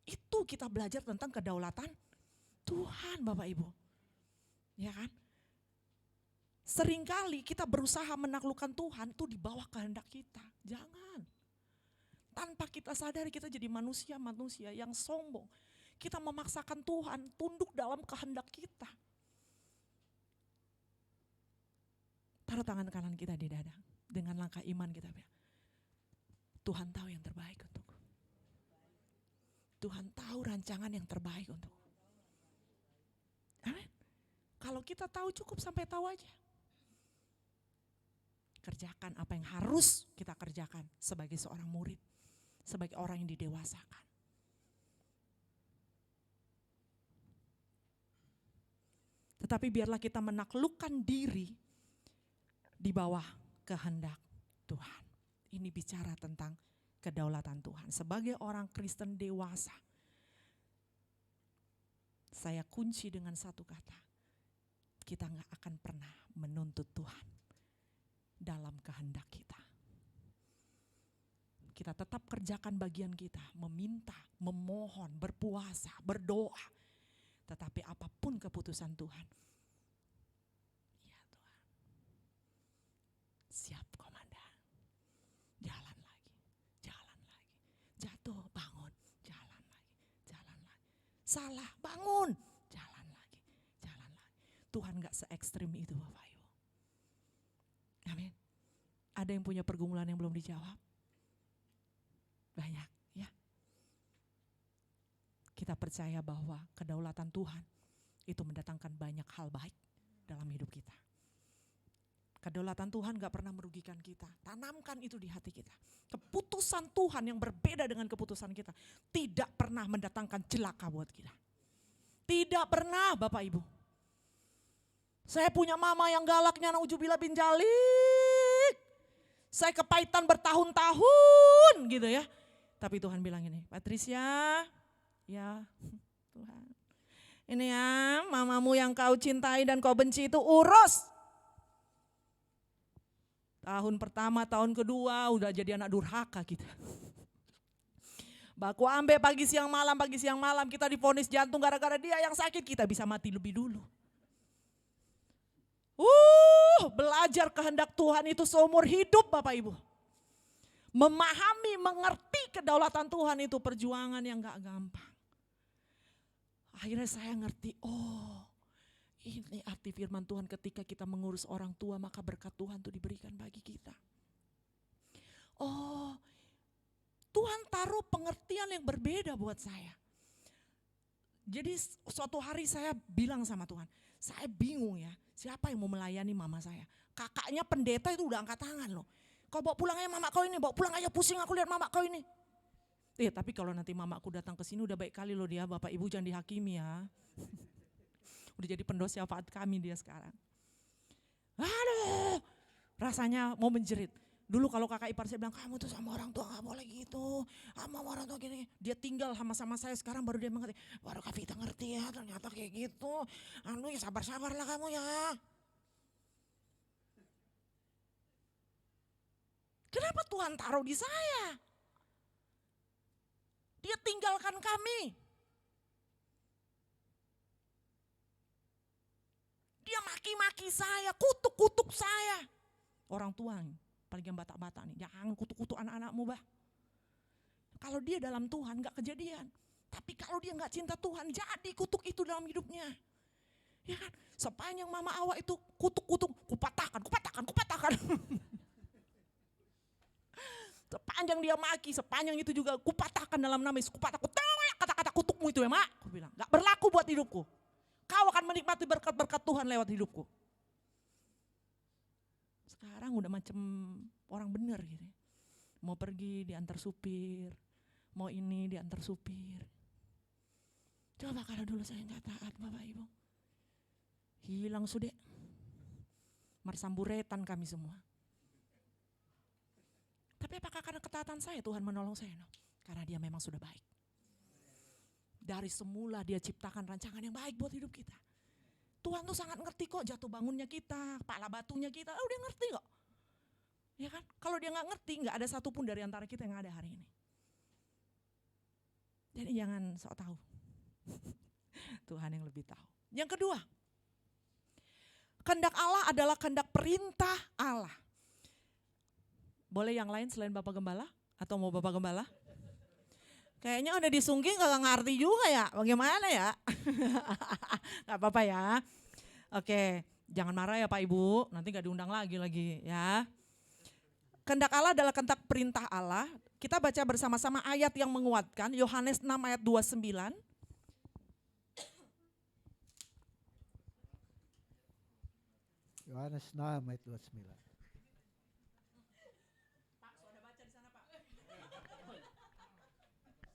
Itu kita belajar tentang kedaulatan Tuhan Bapak Ibu. Ya kan? Seringkali kita berusaha menaklukkan Tuhan itu di bawah kehendak kita. Jangan. Tanpa kita sadari kita jadi manusia-manusia yang sombong. Kita memaksakan Tuhan tunduk dalam kehendak kita. Taruh tangan kanan kita di dada. Dengan langkah iman kita bilang, Tuhan tahu yang terbaik untukku. Tuhan tahu rancangan yang terbaik untukku. Amin. Kalau kita tahu cukup sampai tahu aja. Kerjakan apa yang harus kita kerjakan sebagai seorang murid. Sebagai orang yang didewasakan. Tetapi biarlah kita menaklukkan diri di bawah kehendak Tuhan. Ini bicara tentang kedaulatan Tuhan. Sebagai orang Kristen dewasa, saya kunci dengan satu kata. Kita gak akan pernah menuntut Tuhan dalam kehendak kita. Kita tetap kerjakan bagian kita, meminta, memohon, berpuasa, berdoa. Tetapi apapun keputusan Tuhan, ya Tuhan, siap komandan, jalan lagi, jatuh, bangun, jalan lagi, salah, bangun, jalan lagi. Tuhan gak se-ekstrim itu Bapak Ibu. Amin. Ada yang punya pergumulan yang belum dijawab? Banyak ya. Kita percaya bahwa kedaulatan Tuhan itu mendatangkan banyak hal baik dalam hidup kita. Kedaulatan Tuhan gak pernah merugikan kita. Tanamkan itu di hati kita. Keputusan Tuhan yang berbeda dengan keputusan kita tidak pernah mendatangkan celaka buat kita. Tidak pernah Bapak Ibu. Saya punya mama yang galaknya nauzubillah bin jalik. Saya kepahitan bertahun-tahun gitu ya. Tapi Tuhan bilang ini, Patricia, ya Tuhan. Ini ya mamamu yang kau cintai dan kau benci itu urus. Tahun pertama, tahun kedua udah jadi anak durhaka kita. Baku ambe pagi siang malam kita divonis jantung gara-gara dia yang sakit, kita bisa mati lebih dulu. Belajar kehendak Tuhan itu seumur hidup Bapak Ibu. Memahami, mengerti kedaulatan Tuhan itu perjuangan yang gak gampang. Akhirnya saya ngerti, ini arti firman Tuhan ketika kita mengurus orang tua maka berkat Tuhan itu diberikan bagi kita. Tuhan taruh pengertian yang berbeda buat saya. Jadi suatu hari saya bilang sama Tuhan, saya bingung ya, siapa yang mau melayani mama saya. Kakaknya pendeta itu udah angkat tangan loh. Kau bawa pulang aja mama kau ini, bawa pulang aja, pusing aku lihat mama kau ini. Tapi kalau nanti mamaku datang ke sini udah baik kali loh dia, Bapak Ibu jangan dihakimi ya. Udah jadi pendosa syafaat kami dia sekarang. Aduh, rasanya mau menjerit. Dulu kalau kakak ipar saya bilang, kamu tuh sama orang tua gak boleh gitu, sama orang tua gini. Dia tinggal sama saya, sekarang baru dia mengerti. Baru Kak Vita ngerti ya, ternyata kayak gitu. Ya sabar-sabarlah kamu ya. Kenapa Tuhan taruh di saya? Dia tinggalkan kami. Dia maki-maki saya, kutuk-kutuk saya. Orang tua paling yang batak-batak nih, jangan kutuk-kutuk anak-anakmu bah. Kalau dia dalam Tuhan gak kejadian. Tapi kalau dia gak cinta Tuhan, jadi kutuk itu dalam hidupnya. Ya kan, sepanjang mama awak itu kutuk-kutuk, kupatahkan. Sepanjang dia maki, sepanjang itu juga kupatahkan dalam nama Yesus. Kupatahkan, tolak kata-kata kutukmu itu ya mak. Aku bilang, gak berlaku buat hidupku. Kau akan menikmati berkat-berkat Tuhan lewat hidupku. Sekarang udah macam orang bener gitu. Mau pergi diantar supir, mau ini diantar supir. Coba kalau dulu saya gak taat Bapak Ibu. Hilang sudah. Marsamburetan kami semua. Tapi apakah karena ketaatan saya Tuhan menolong saya? No. Karena dia memang sudah baik. Dari semula dia ciptakan rancangan yang baik buat hidup kita. Tuhan tuh sangat ngerti kok jatuh bangunnya kita, kepala batunya kita, dia ngerti kok. Ya kan? Kalau dia gak ngerti, gak ada satupun dari antara kita yang ada hari ini. Jadi jangan sok tahu. Tuhan yang lebih tahu. Yang kedua, kehendak Allah adalah kehendak perintah Allah. Boleh yang lain selain Bapak Gembala? Atau mau Bapak Gembala? Kayaknya udah disungging gak ngerti juga ya, bagaimana ya? Gak apa-apa ya. Oke, jangan marah ya Pak Ibu, nanti gak diundang lagi ya. Kehendak Allah adalah kehendak perintah Allah. Kita baca bersama-sama ayat yang menguatkan, Yohanes 6 ayat 29. Yohanes 6 ayat 29. Pak, sudah baca di sana Pak.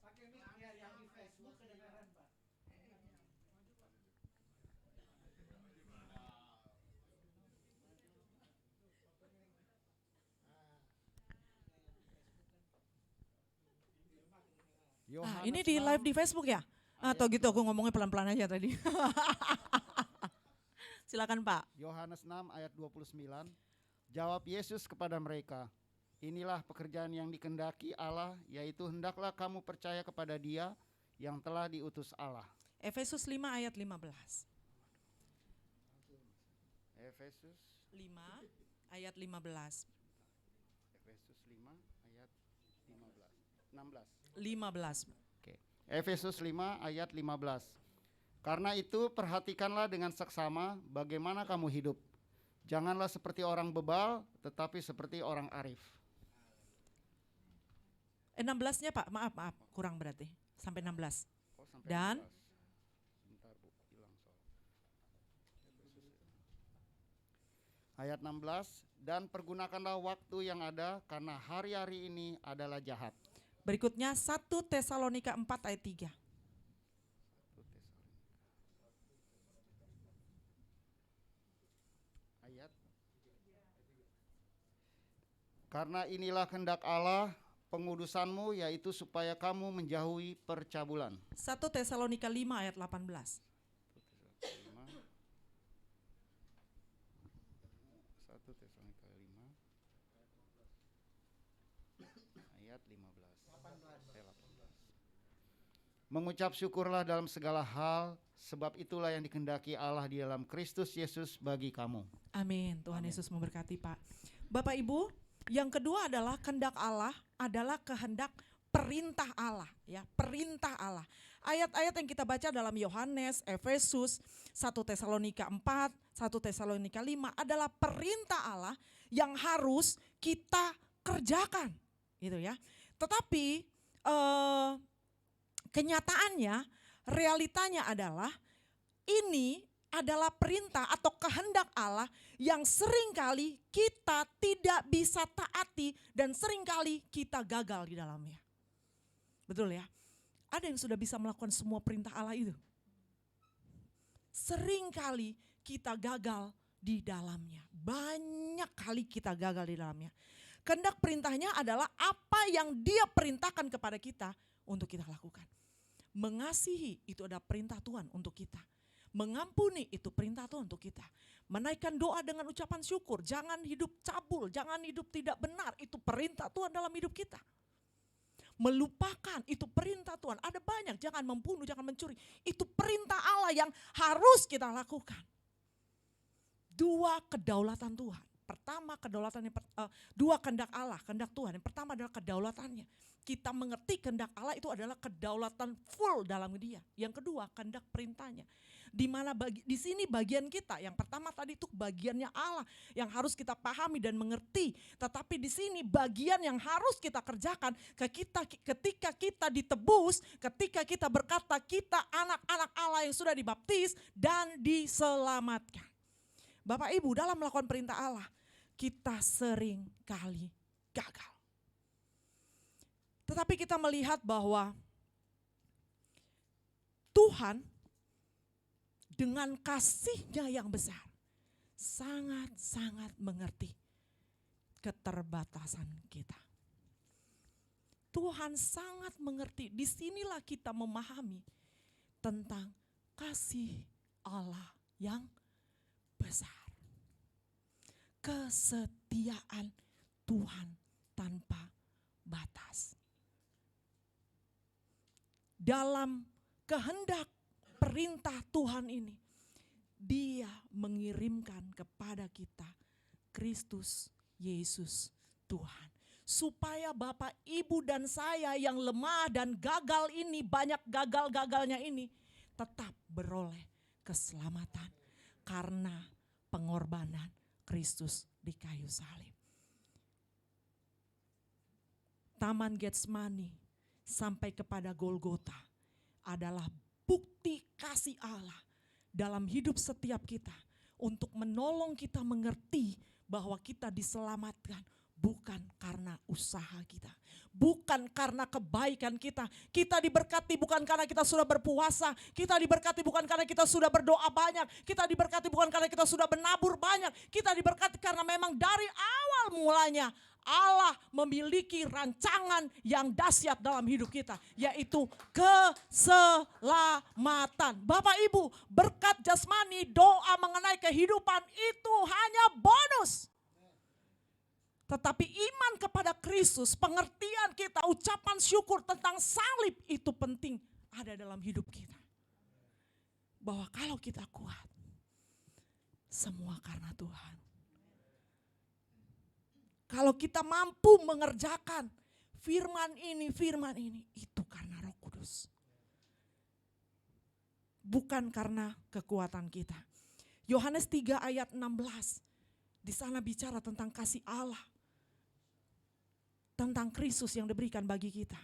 Pakai mic biar yang di Facebook kedengaran, Pak. Ini di live di Facebook ya? Atau gitu aku ngomongnya pelan-pelan aja tadi. Silakan Pak. Yohanes 6 ayat 29. Jawab Yesus kepada mereka, inilah pekerjaan yang dikehendaki Allah, yaitu hendaklah kamu percaya kepada Dia yang telah diutus Allah. Efesus 5 ayat 15. Efesus 5 ayat 15. Efesus 5 ayat 16. 15. Oke. Efesus 5 ayat 15. Karena itu perhatikanlah dengan seksama bagaimana kamu hidup. Janganlah seperti orang bebal, tetapi seperti orang arif. 16-nya Pak, maaf, kurang berarti. Sampai 16. Oh, sampai Dan 16. Bentar Bu, hilang soal. Ayat 16, dan pergunakanlah waktu yang ada karena hari-hari ini adalah jahat. berikutnya 1 Tesalonika 4 ayat 3. Ayat. Karena inilah kehendak Allah pengudusanmu, yaitu supaya kamu menjauhi percabulan. 1 Tesalonika 5 ayat 18. 1 Tesalonika 5 ayat 15. 18. Mengucap syukurlah dalam segala hal, sebab itulah yang dikehendaki Allah di dalam Kristus Yesus bagi kamu. Amin. Tuhan Amin. Yesus memberkati Pak. Bapak Ibu, yang kedua adalah kehendak Allah adalah kehendak perintah Allah, ya, perintah Allah. Ayat-ayat yang kita baca dalam Yohanes, Efesus, 1 Tesalonika 4, 1 Tesalonika 5 adalah perintah Allah yang harus kita kerjakan, gitu ya. Tetapi kenyataannya, realitanya adalah ini adalah perintah atau kehendak Allah yang seringkali kita tidak bisa taati dan seringkali kita gagal di dalamnya. Betul ya? Ada yang sudah bisa melakukan semua perintah Allah itu? Seringkali kita gagal di dalamnya. Banyak kali kita gagal di dalamnya. Kehendak perintahnya adalah apa yang Dia perintahkan kepada kita untuk kita lakukan. Mengasihi itu adalah perintah Tuhan untuk kita. Mengampuni itu perintah Tuhan untuk kita. Menaikkan doa dengan ucapan syukur. Jangan hidup cabul, jangan hidup tidak benar. Itu perintah Tuhan dalam hidup kita. Melupakan itu perintah Tuhan. Ada banyak, jangan membunuh, jangan mencuri. Itu perintah Allah yang harus kita lakukan. 2 kedaulatan Tuhan. Pertama kedaulatannya, 2 kehendak Allah, kehendak Tuhan. Yang pertama adalah kedaulatannya. Kita mengerti kehendak Allah itu adalah kedaulatan full dalam Dia. Yang kedua kehendak perintahnya. Di mana di sini bagian kita, yang pertama tadi itu bagiannya Allah yang harus kita pahami dan mengerti. Tetapi di sini bagian yang harus kita kerjakan ketika kita ditebus, ketika kita berkata kita anak-anak Allah yang sudah dibaptis dan diselamatkan. Bapak Ibu, dalam melakukan perintah Allah, kita sering kali gagal. Tetapi kita melihat bahwa Tuhan dengan kasih-Nya yang besar sangat-sangat mengerti keterbatasan kita. Tuhan sangat mengerti. Disinilah kita memahami tentang kasih Allah yang besar. Kesetiaan Tuhan tanpa batas. Dalam kehendak perintah Tuhan ini, Dia mengirimkan kepada kita Kristus Yesus Tuhan. supaya Bapak, Ibu dan saya yang lemah dan gagal ini, banyak gagal-gagalnya ini, tetap beroleh keselamatan karena pengorbanan Kristus di kayu salib. Taman Getsemani sampai kepada Golgota adalah bukti kasih Allah dalam hidup setiap kita untuk menolong kita mengerti bahwa kita diselamatkan bukan karena usaha kita, bukan karena kebaikan kita. Kita diberkati bukan karena kita sudah berpuasa, kita diberkati bukan karena kita sudah berdoa banyak, kita diberkati bukan karena kita sudah menabur banyak, kita diberkati karena memang dari awal mulanya Allah memiliki rancangan yang dahsyat dalam hidup kita, yaitu keselamatan. Bapak Ibu, berkat jasmani, doa mengenai kehidupan itu hanya bonus. Tetapi iman kepada Kristus, pengertian kita, ucapan syukur tentang salib itu penting ada dalam hidup kita. Bahwa kalau kita kuat, semua karena Tuhan. Kalau kita mampu mengerjakan firman ini, itu karena Roh Kudus. Bukan karena kekuatan kita. Yohanes 3 ayat 16, di sana bicara tentang kasih Allah. Tentang Kristus yang diberikan bagi kita.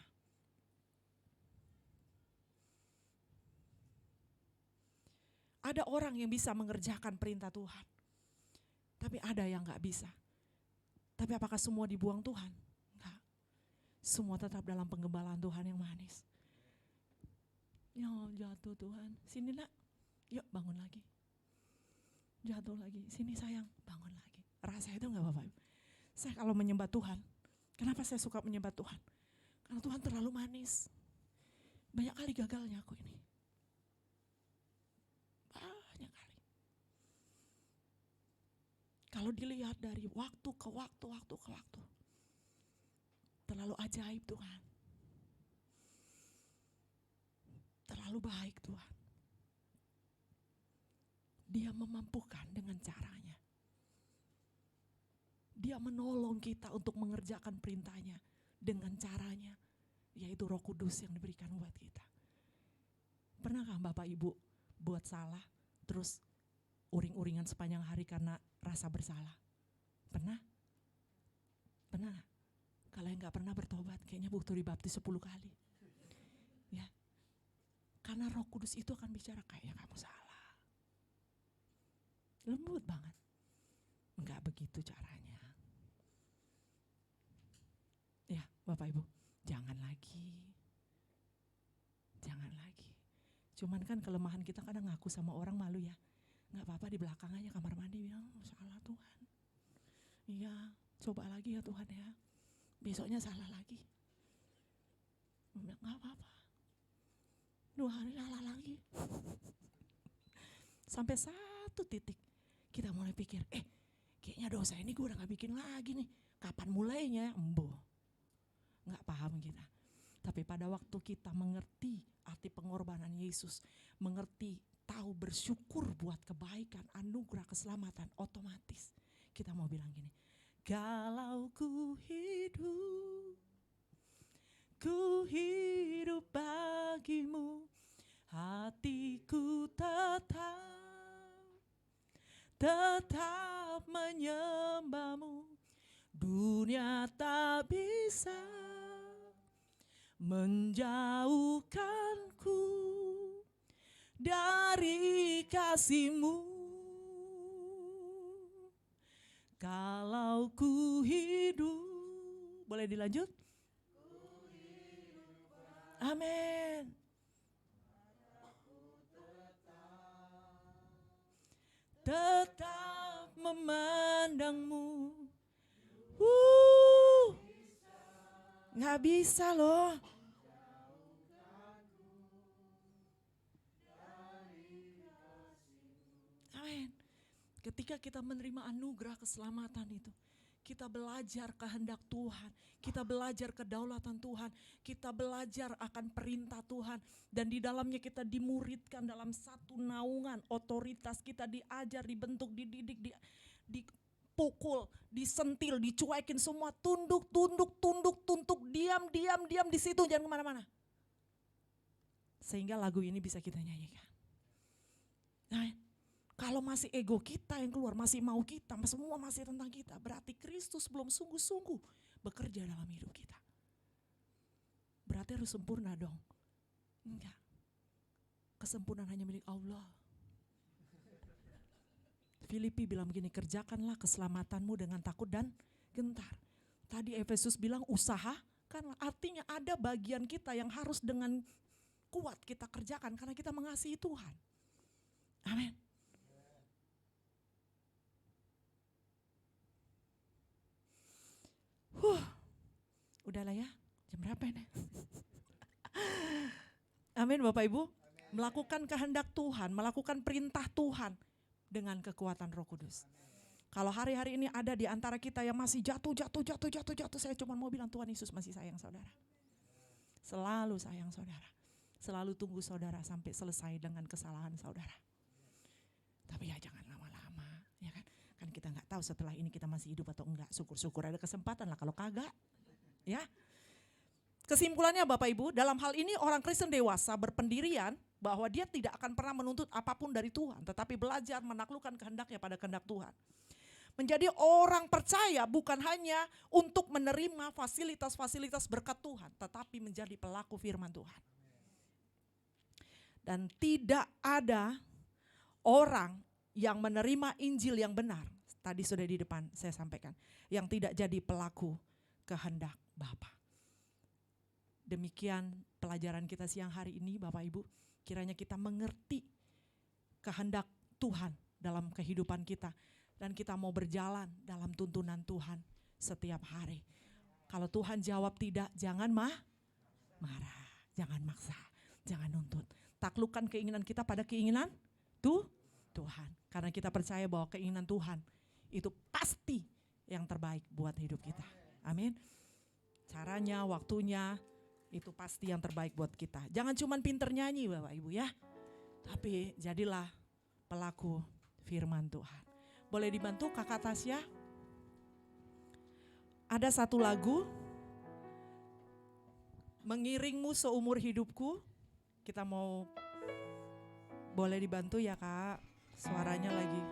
Ada orang yang bisa mengerjakan perintah Tuhan. Tapi ada yang gak bisa. Tapi apakah semua dibuang Tuhan? Enggak. Semua tetap dalam penggembalaan Tuhan yang manis. Ya jatuh Tuhan, sini nak, yuk bangun lagi. Jatuh lagi, sini sayang, bangun lagi. Rasa itu enggak Bapak Ibu? Saya kalau menyembah Tuhan, kenapa saya suka menyembah Tuhan? Karena Tuhan terlalu manis. Banyak kali gagalnya aku ini. Banyak kali. Kalau dilihat dari waktu ke waktu, terlalu ajaib Tuhan. Terlalu baik Tuhan. Dia memampukan dengan caranya. Dia menolong kita untuk mengerjakan perintahnya dengan caranya, yaitu Roh Kudus yang diberikan buat kita. Pernahkah Bapak Ibu buat salah, terus uring-uringan sepanjang hari karena rasa bersalah? Pernah? Pernah? Kalau yang gak pernah bertobat, kayaknya butuh dibaptis 10 kali. Ya, karena Roh Kudus itu akan bicara kayaknya kamu salah. Lembut banget. Enggak begitu caranya. Ya, Bapak Ibu, jangan lagi. Jangan lagi. Cuman kan kelemahan kita kadang ngaku sama orang malu ya. Enggak apa-apa, di belakang aja kamar mandi bilang, salah Tuhan. Iya, coba lagi ya Tuhan ya. Besoknya salah lagi. Enggak apa-apa. 2 hari salah lagi. Sampai satu titik kita mulai pikir, kayaknya dosa ini gue udah gak bikin lagi nih. Kapan mulainya? Embo. Gak paham kita. Tapi pada waktu kita mengerti arti pengorbanan Yesus, mengerti, tahu bersyukur buat kebaikan, anugerah, keselamatan, otomatis kita mau bilang gini, kalau ku hidup bagimu, hatiku tetap menyembahmu. Dunia tak bisa menjauhkanku dari kasih-Mu. Kalau ku hidup, boleh dilanjut? Amin. Tetap memandangmu. Nggak bisa loh. Amin. Ketika kita menerima anugerah keselamatan itu, kita belajar kehendak Tuhan, kita belajar kedaulatan Tuhan, kita belajar akan perintah Tuhan, dan di dalamnya kita dimuridkan dalam satu naungan, otoritas kita diajar, dibentuk, dididik, dipukul, disentil, dicuekin semua, tunduk, diam di situ, jangan kemana-mana. Sehingga lagu ini bisa kita nyanyikan. Nah, kalau masih ego kita yang keluar, masih mau kita, semua masih tentang kita, berarti Kristus belum sungguh-sungguh bekerja dalam hidup kita. Berarti harus sempurna dong. Enggak. Kesempurnaan hanya milik Allah. Filipi bilang begini, kerjakanlah keselamatanmu dengan takut dan gentar. Tadi Efesus bilang usahakanlah, artinya ada bagian kita yang harus dengan kuat kita kerjakan karena kita mengasihi Tuhan. Amin. Udahlah ya, jam berapa ini? Amin Bapak Ibu. Melakukan kehendak Tuhan, melakukan perintah Tuhan dengan kekuatan Roh Kudus. Kalau hari-hari ini ada di antara kita yang masih jatuh, saya cuma mau bilang Tuhan Yesus masih sayang saudara. Selalu sayang saudara. Selalu tunggu saudara sampai selesai dengan kesalahan saudara. Tapi ya jangan lama-lama, ya kan? Kan kita nggak tahu setelah ini kita masih hidup atau enggak. Syukur-syukur ada kesempatan lah, kalau kagak, ya. Kesimpulannya Bapak Ibu, dalam hal ini orang Kristen dewasa berpendirian bahwa dia tidak akan pernah menuntut apapun dari Tuhan, tetapi belajar menaklukkan kehendaknya pada kehendak Tuhan. Menjadi orang percaya bukan hanya untuk menerima fasilitas-fasilitas berkat Tuhan, tetapi menjadi pelaku firman Tuhan. Dan tidak ada orang yang menerima Injil yang benar, tadi sudah di depan saya sampaikan, yang tidak jadi pelaku kehendak Bapa. Demikian pelajaran kita siang hari ini Bapak Ibu, kiranya kita mengerti kehendak Tuhan dalam kehidupan kita dan kita mau berjalan dalam tuntunan Tuhan setiap hari. Kalau Tuhan jawab tidak, jangan marah, jangan maksa, jangan nuntut. Taklukkan keinginan kita pada keinginan Tuhan. Karena kita percaya bahwa keinginan Tuhan itu pasti yang terbaik buat hidup kita. Amin. Caranya, waktunya, itu pasti yang terbaik buat kita. Jangan cuma pinter nyanyi Bapak Ibu ya, tapi jadilah pelaku firman Tuhan. Boleh dibantu Kakak Tasya? Ada satu lagu, Mengiringmu Seumur Hidupku. Kita mau, boleh dibantu ya Kak, suaranya lagi.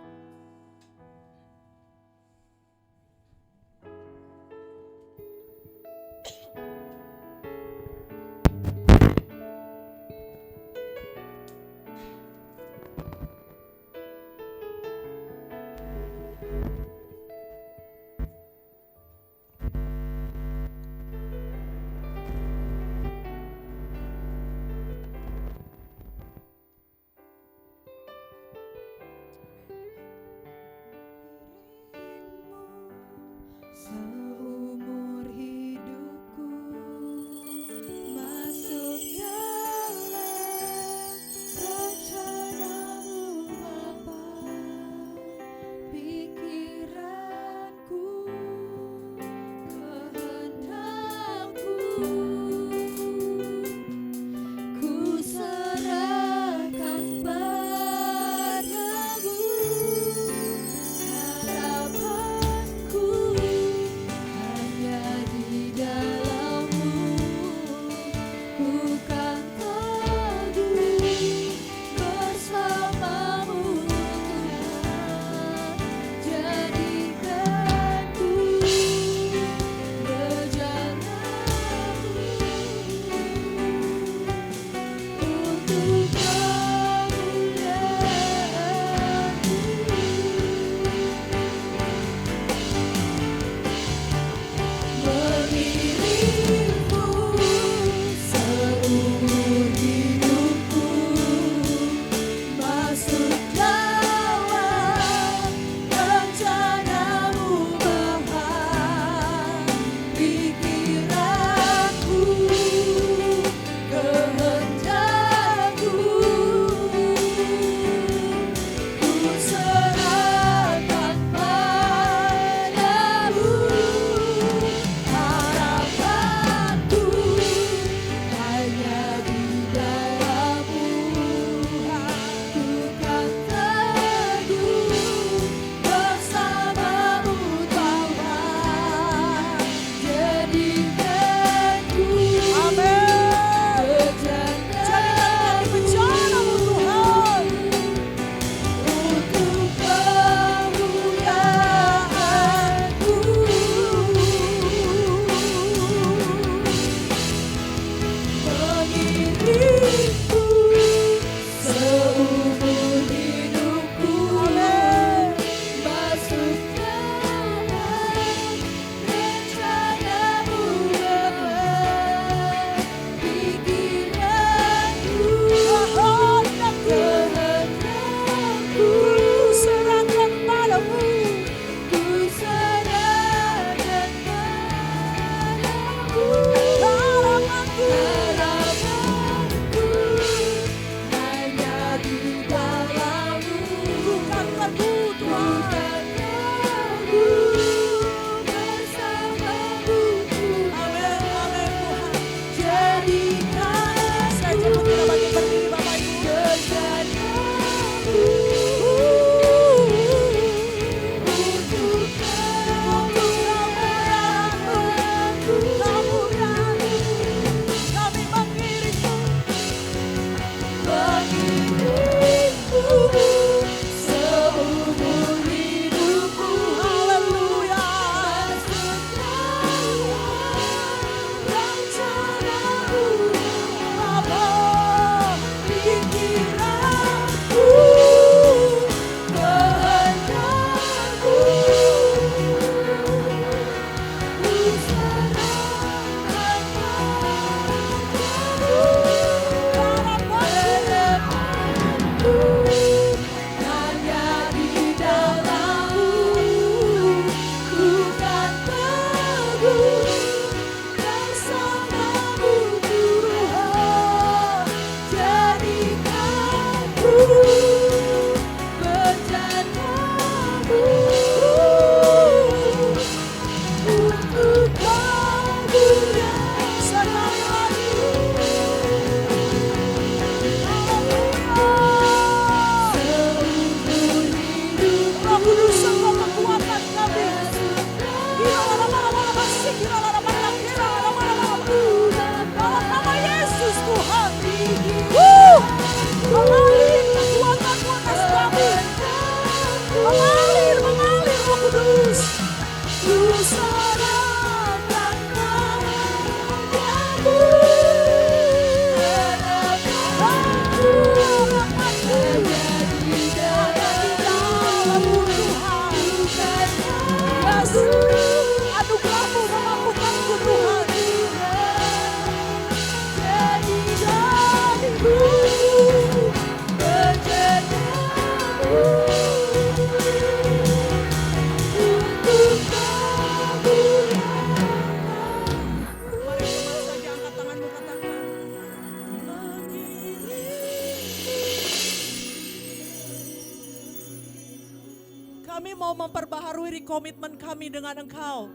Kami mau memperbaharui komitmen kami dengan Engkau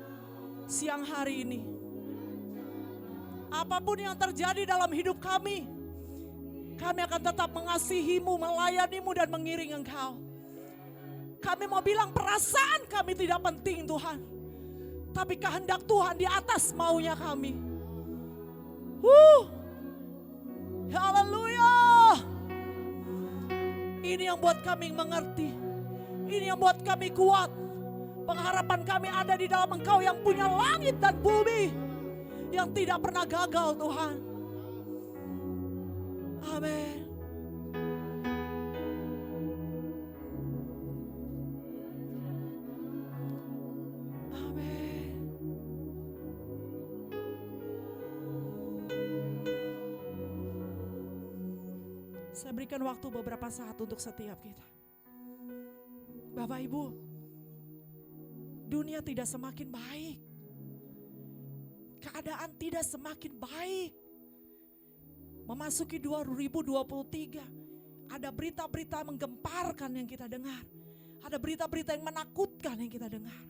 siang hari ini. Apapun yang terjadi dalam hidup kami akan tetap mengasihi-Mu, melayani-Mu dan mengiring Engkau. Kami mau bilang perasaan kami tidak penting Tuhan, tapi kehendak Tuhan di atas maunya kami. Haleluya. Ini yang buat kami mengerti. Ini yang buat kami kuat. Pengharapan kami ada di dalam Engkau yang punya langit dan bumi, yang tidak pernah gagal Tuhan. Amin. Amin. Saya berikan waktu beberapa saat untuk setiap kita. Bapak Ibu, dunia tidak semakin baik. Keadaan tidak semakin baik. Memasuki 2023, ada berita-berita menggemparkan yang kita dengar. Ada berita-berita yang menakutkan yang kita dengar.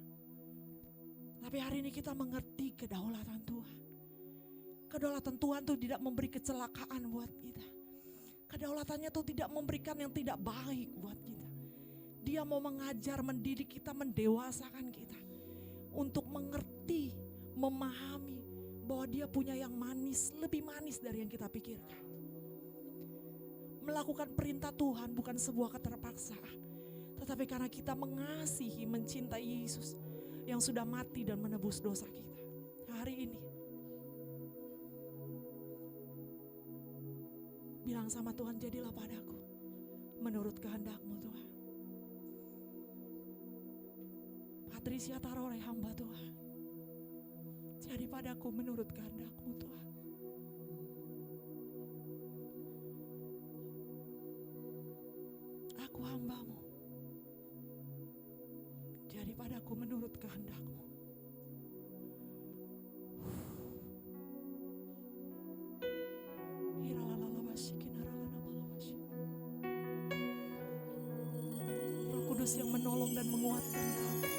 Tapi hari ini kita mengerti kedaulatan Tuhan. Kedaulatan Tuhan itu tidak memberi kecelakaan buat kita. Kedaulatannya itu tidak memberikan yang tidak baik buat kita. Dia mau mengajar, mendidik kita, mendewasakan kita. Untuk mengerti, memahami bahwa dia punya yang manis, lebih manis dari yang kita pikirkan. Melakukan perintah Tuhan bukan sebuah keterpaksaan, tetapi karena kita mengasihi, mencintai Yesus yang sudah mati dan menebus dosa kita. Hari ini, bilang sama Tuhan, jadilah padaku menurut kehendak-Mu Tuhan. Patricia taruh oleh hamba Tuhan. Jadi padaku menurut kehendak-Mu Tuhan. Aku hamba-Mu. Jadi padaku menurut kehendak-Mu. Roh Kudus yang menolong dan menguatkan kami.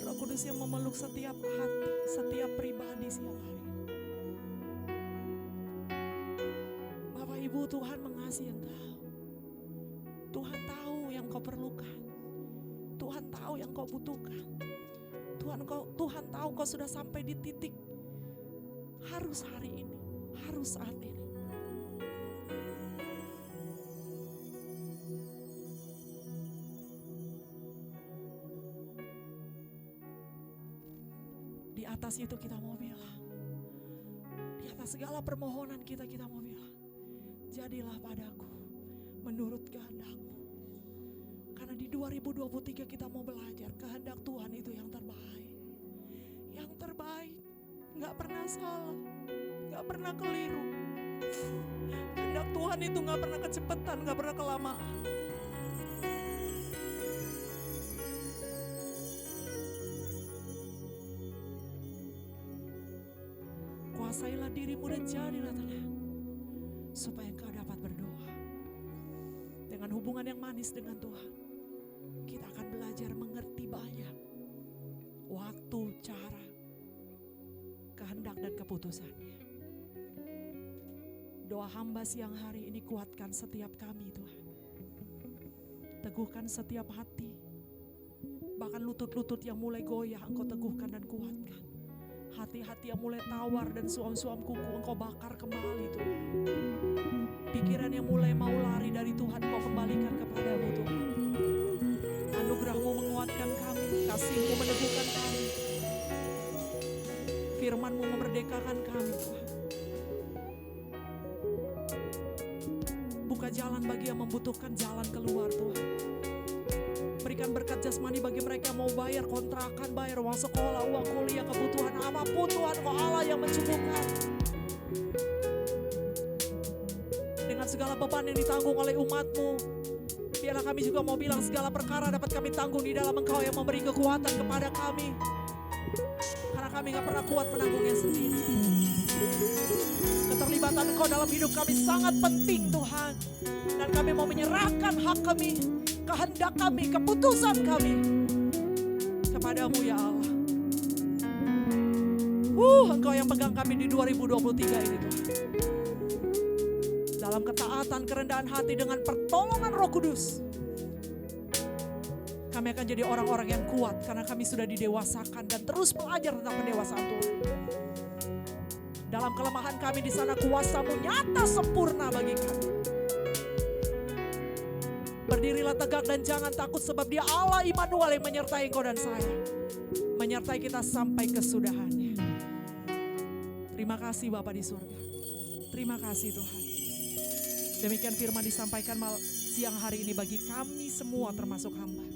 Roh Kudus yang memeluk setiap hati, setiap pribadi siang hari ini. Bapak Ibu, Tuhan mengasihi Engkau. Tuhan tahu yang kau perlukan. Tuhan tahu yang kau butuhkan. Tuhan tahu kau sudah sampai di titik harus hari ini, harus saat ini. Di atas itu kita mau bilang, di atas segala permohonan kita mau bilang, jadilah padaku menurut kehendak-Mu. Karena di 2023 kita mau belajar kehendak Tuhan itu yang terbaik. Yang terbaik, gak pernah salah, gak pernah keliru. Kehendak Tuhan itu gak pernah kecepatan, gak pernah kelamaan. Kuasailah dirimu dan jadilah tenang, supaya engkau dapat berdoa. Dengan hubungan yang manis dengan Tuhan, kita akan belajar mengerti banyak waktu, cara, kehendak dan keputusannya. Doa hamba siang hari ini, kuatkan setiap kami Tuhan. Teguhkan setiap hati. Bahkan lutut-lutut yang mulai goyah Engkau teguhkan dan kuatkan. Hati-hati yang mulai tawar dan suam-suam kuku Engkau bakar kembali Tuhan. Pikiran yang mulai mau lari dari Tuhan Engkau kembalikan kepadamu Tuhan. Anugerah-Mu menguatkan kami, kasih-Mu meneguhkan kami. Firman-Mu memerdekakan kami Tuhan. Buka jalan bagi yang membutuhkan jalan keluar Tuhan. Berikan berkat jasmani bagi mereka yang mau bayar kontrakan, bayar uang sekolah, uang kuliah, kebutuhan apapun Tuhan, Engkau Allah yang mencukupkan. Dengan segala beban yang ditanggung oleh umat-Mu, biarlah kami juga mau bilang segala perkara dapat kami tanggung di dalam Engkau yang memberi kekuatan kepada kami. Karena kami gak pernah kuat menanggungnya sendiri. Keterlibatan Engkau dalam hidup kami sangat penting Tuhan. Dan kami mau menyerahkan hak kami, kehendak kami, keputusan kami kepadamu ya Allah. Engkau yang pegang kami di 2023 ini Tuhan. Dalam ketaatan, kerendahan hati dengan pertolongan Roh Kudus, kami akan jadi orang-orang yang kuat karena kami sudah didewasakan dan terus belajar tentang pendewasaan Tuhan. Dalam kelemahan kami di sana kuasa-Mu nyata sempurna bagi kami. Berdirilah tegak dan jangan takut sebab Dia Allah Immanuel yang menyertai engkau dan saya. Menyertai kita sampai kesudahannya. Terima kasih Bapa di surga. Terima kasih Tuhan. Demikian firman disampaikan siang hari ini bagi kami semua termasuk hamba.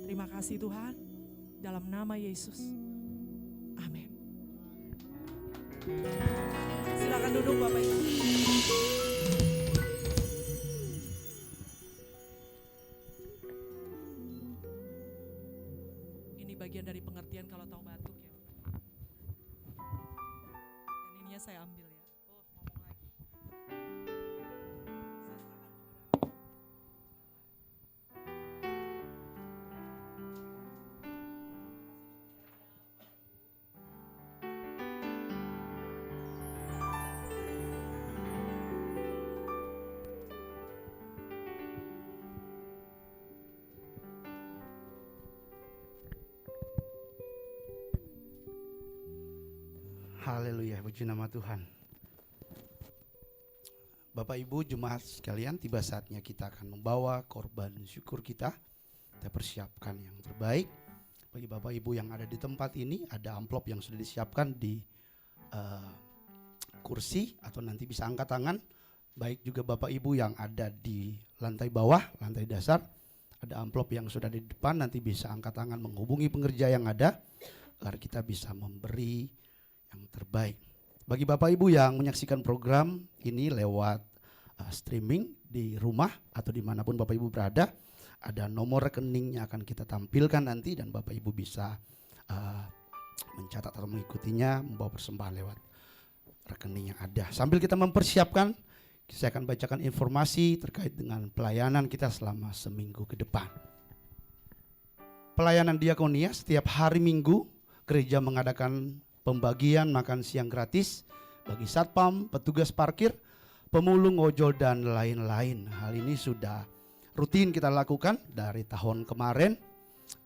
Terima kasih Tuhan. Dalam nama Yesus. Amin. Silakan duduk Bapak Ibu. Ini bagian dari pengertian kalau tahu batuk ya. Dan ininya saya ambil ya. Ngomong lagi. Haleluya, puji nama Tuhan. Bapak Ibu jemaat sekalian, tiba saatnya kita akan membawa korban syukur kita. Kita persiapkan yang terbaik. Bagi Bapak Ibu yang ada di tempat ini, ada amplop yang sudah disiapkan di kursi atau nanti bisa angkat tangan. Baik juga Bapak Ibu yang ada di lantai bawah, lantai dasar, ada amplop yang sudah di depan, nanti bisa angkat tangan menghubungi pengerja yang ada agar kita bisa memberi yang terbaik. Bagi Bapak Ibu yang menyaksikan program ini lewat streaming di rumah atau dimanapun Bapak Ibu berada, ada nomor rekening yang akan kita tampilkan nanti dan Bapak Ibu bisa mencatat atau mengikutinya, membawa persembahan lewat rekening yang ada. Sambil kita mempersiapkan, saya akan bacakan informasi terkait dengan pelayanan kita selama seminggu ke depan. Pelayanan diakonia setiap hari Minggu, gereja mengadakan pembagian makan siang gratis bagi satpam, petugas parkir, pemulung ojol dan lain-lain. Hal ini sudah rutin kita lakukan dari tahun kemarin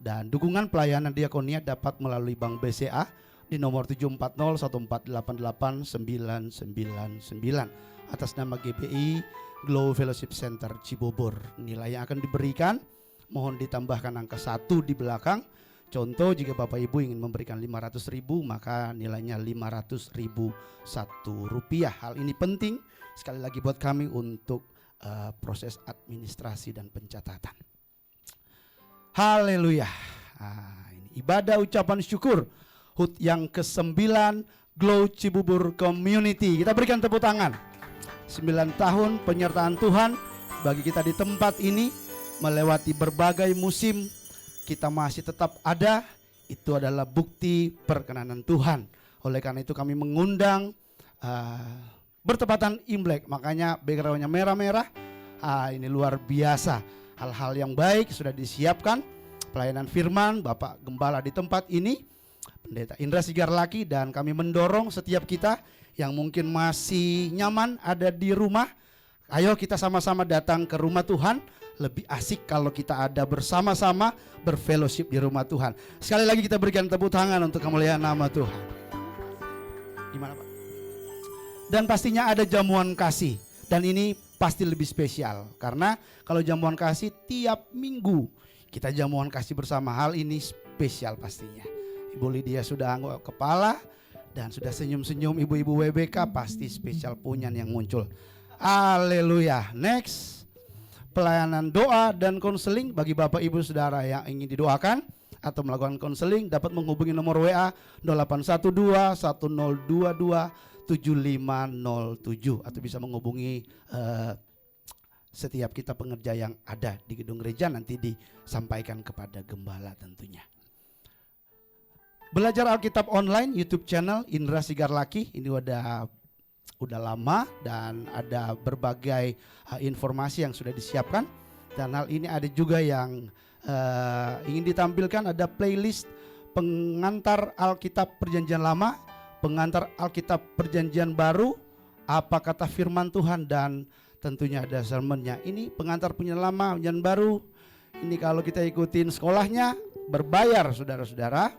dan dukungan pelayanan diakonia dapat melalui Bank BCA di nomor 74014889999 atas nama GPI Glow Fellowship Center Cibubur. Nilai yang akan diberikan mohon ditambahkan angka 1 di belakang. Contoh, jika Bapak Ibu ingin memberikan 500.000 maka nilainya 500.000 Rp1. Hal ini penting sekali lagi buat kami untuk proses administrasi dan pencatatan. Haleluya. Ini ibadah ucapan syukur HUT yang ke-9 Glow Cibubur Community. Kita berikan tepuk tangan. 9 tahun penyertaan Tuhan bagi kita di tempat ini, melewati berbagai musim kita masih tetap ada. Itu adalah bukti perkenanan Tuhan. Oleh karena itu kami mengundang bertepatan Imlek, makanya backgroundnya merah-merah. Ini luar biasa. Hal-hal yang baik sudah disiapkan. Pelayanan firman Bapak Gembala di tempat ini, Pendeta Indra Sigarlaki, dan kami mendorong setiap kita yang mungkin masih nyaman ada di rumah, ayo kita sama-sama datang ke rumah Tuhan. Lebih asik kalau kita ada bersama-sama berfellowship di rumah Tuhan. Sekali lagi kita berikan tepuk tangan untuk kemuliaan nama Tuhan. Gimana Pak? Dan pastinya ada jamuan kasih. Dan ini pasti lebih spesial. Karena kalau jamuan kasih tiap minggu kita jamuan kasih bersama, hal ini spesial pastinya. Ibu Lydia sudah angkat kepala dan sudah senyum-senyum. Ibu-ibu WBK pasti spesial punyan yang muncul. Haleluya. Next. Pelayanan doa dan konseling bagi Bapak Ibu Saudara yang ingin didoakan atau melakukan konseling dapat menghubungi nomor WA 0812 1022 7507 atau bisa menghubungi setiap kita pengerja yang ada di gedung gereja, nanti disampaikan kepada gembala tentunya. Belajar Alkitab online YouTube channel Indra Sigarlaki ini udah lama dan ada berbagai informasi yang sudah disiapkan. Dan hal ini ada juga yang ingin ditampilkan, ada playlist pengantar Alkitab Perjanjian Lama, pengantar Alkitab Perjanjian Baru, apa kata firman Tuhan, dan tentunya ada sermonnya. Ini pengantar Perjanjian Lama, Perjanjian Baru. Ini kalau kita ikutin sekolahnya berbayar saudara-saudara,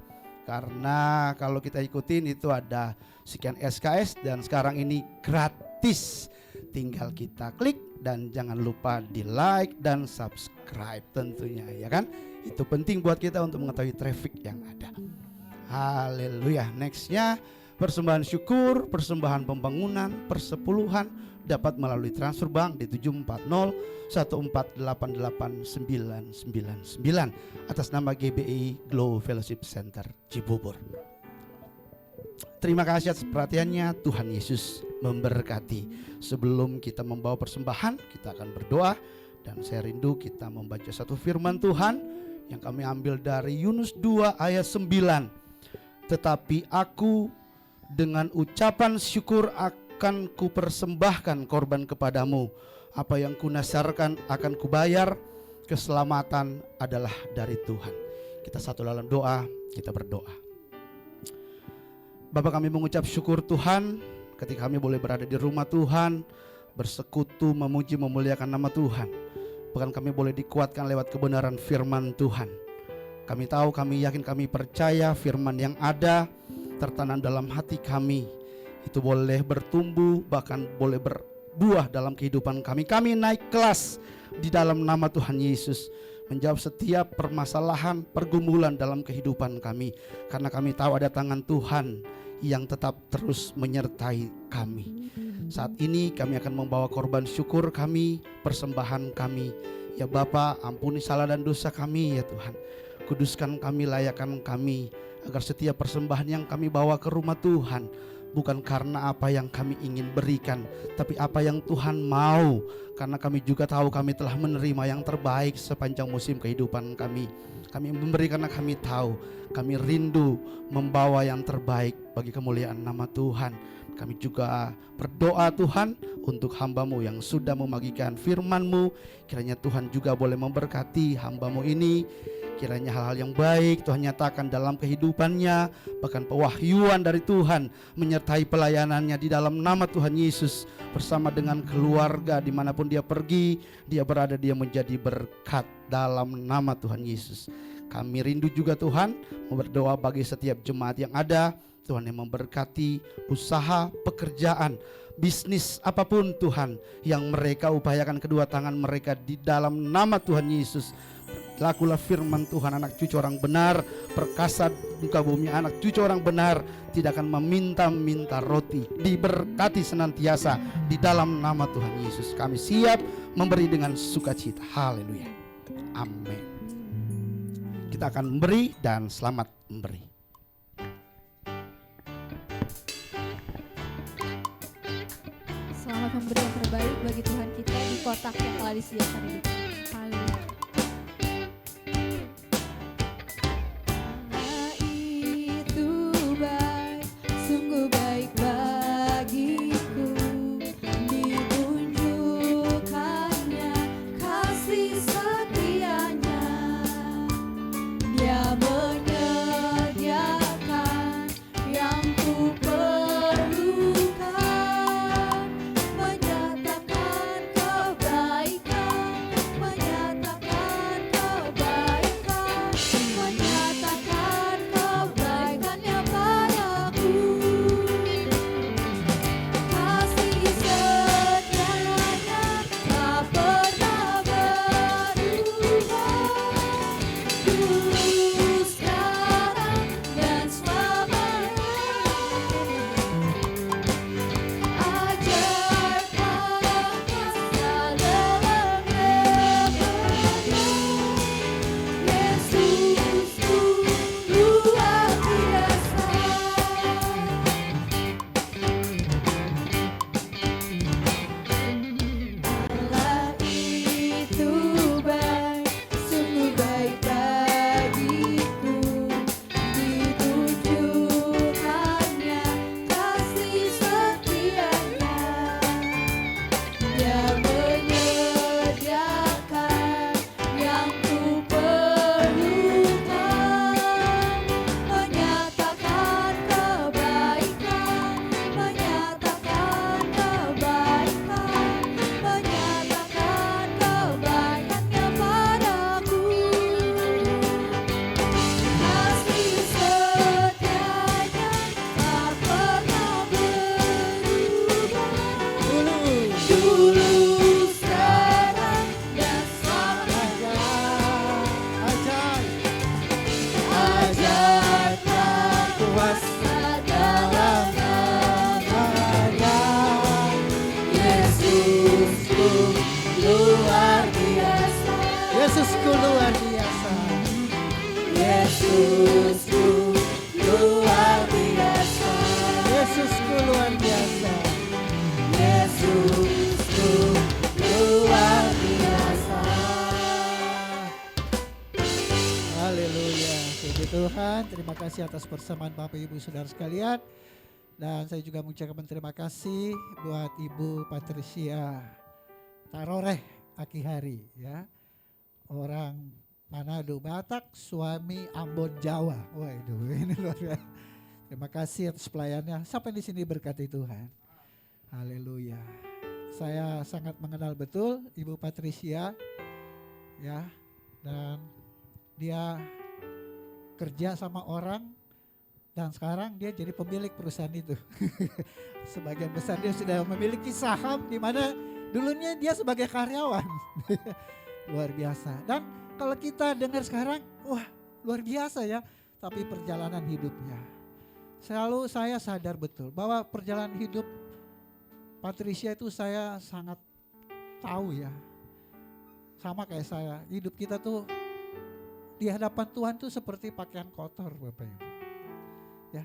karena kalau kita ikutin itu ada sekian SKS, dan sekarang ini gratis. Tinggal kita klik dan jangan lupa di like dan subscribe tentunya, ya kan? Itu penting buat kita untuk mengetahui traffic yang ada. Haleluya. Nextnya persembahan syukur, persembahan pembangunan, persepuluhan dapat melalui transfer bank di 740-1488999 atas nama GBI Glow Fellowship Center Cibubur. Terima kasih atas perhatiannya. Tuhan Yesus memberkati. Sebelum kita membawa persembahan, kita akan berdoa, dan saya rindu kita membaca satu firman Tuhan yang kami ambil dari Yunus 2 ayat 9. Tetapi aku dengan ucapan syukur akan kupersembahkan korban kepadamu. Apa yang kunasarkan akan kubayar. Keselamatan adalah dari Tuhan. Kita satu dalam doa, kita berdoa. Bapa, kami mengucap syukur Tuhan ketika kami boleh berada di rumah Tuhan, bersekutu, memuji, memuliakan nama Tuhan. Bahkan kami boleh dikuatkan lewat kebenaran firman Tuhan. Kami tahu, kami yakin, kami percaya firman yang ada tertanam dalam hati kami itu boleh bertumbuh, bahkan boleh berbuah dalam kehidupan kami. Kami naik kelas di dalam nama Tuhan Yesus, menjawab setiap permasalahan, pergumulan dalam kehidupan kami, karena kami tahu ada tangan Tuhan yang tetap terus menyertai kami. Saat ini kami akan membawa korban syukur kami, persembahan kami. Ya Bapa, ampuni salah dan dosa kami ya Tuhan. Kuduskan kami, layakkan kami, agar setiap persembahan yang kami bawa ke rumah Tuhan bukan karena apa yang kami ingin berikan, tapi apa yang Tuhan mau. Karena kami juga tahu kami telah menerima yang terbaik sepanjang musim kehidupan kami. Kami memberi karena kami tahu kami rindu membawa yang terbaik bagi kemuliaan nama Tuhan. Kami juga berdoa Tuhan untuk hamba-Mu yang sudah membagikan firman-Mu. Kiranya Tuhan juga boleh memberkati hamba-Mu ini. Kiranya hal-hal yang baik Tuhan nyatakan dalam kehidupannya, bahkan pewahyuan dari Tuhan menyertai pelayanannya di dalam nama Tuhan Yesus. Bersama dengan keluarga dimanapun dia pergi, dia berada, dia menjadi berkat dalam nama Tuhan Yesus. Kami rindu juga Tuhan berdoa bagi setiap jemaat yang ada, Tuhan yang memberkati usaha, pekerjaan, bisnis apapun Tuhan yang mereka upayakan kedua tangan mereka di dalam nama Tuhan Yesus. Lakulah firman Tuhan, anak cucu orang benar, perkasa muka bumi, anak cucu orang benar tidak akan meminta-minta roti. Diberkati senantiasa di dalam nama Tuhan Yesus. Kami siap memberi dengan sukacita. Haleluya. Amin. Kita akan memberi dan selamat memberi. Selamat memberi yang terbaik bagi Tuhan kita di kotak yang telah disediakan ini. Haleluya. Allah itu baik, sungguh baik bagiku. Ditunjukkannya kasih setianya. Dia menyediakan yang ku perlukan, menyatakan kebaikan, menyatakan luar biasa. Yesusku luar biasa. Yesusku luar biasa. Yesusku luar biasa. Yesusku luar biasa. Haleluya. Puji Tuhan, terima kasih atas persamaan Bapak Ibu Saudara sekalian. Dan saya juga mengucapkan terima kasih buat Ibu Patricia Taroreh Akihari ya. Orang Manado Batak, suami Ambon Jawa. Waduh, ini luar biasa. Terima kasih atas pelayanannya. Sampai di sini berkati Tuhan. Haleluya. Saya sangat mengenal betul Ibu Patricia ya, dan dia kerja sama orang dan sekarang dia jadi pemilik perusahaan itu. Sebagian besar dia sudah memiliki saham di mana dulunya dia sebagai karyawan. Luar biasa. Dan kalau kita dengar sekarang, wah luar biasa ya. Tapi perjalanan hidupnya. Selalu saya sadar betul bahwa perjalanan hidup Patricia itu saya sangat tahu ya. Sama kayak saya, hidup kita tuh di hadapan Tuhan tuh seperti pakaian kotor Bapak Ibu. Ya.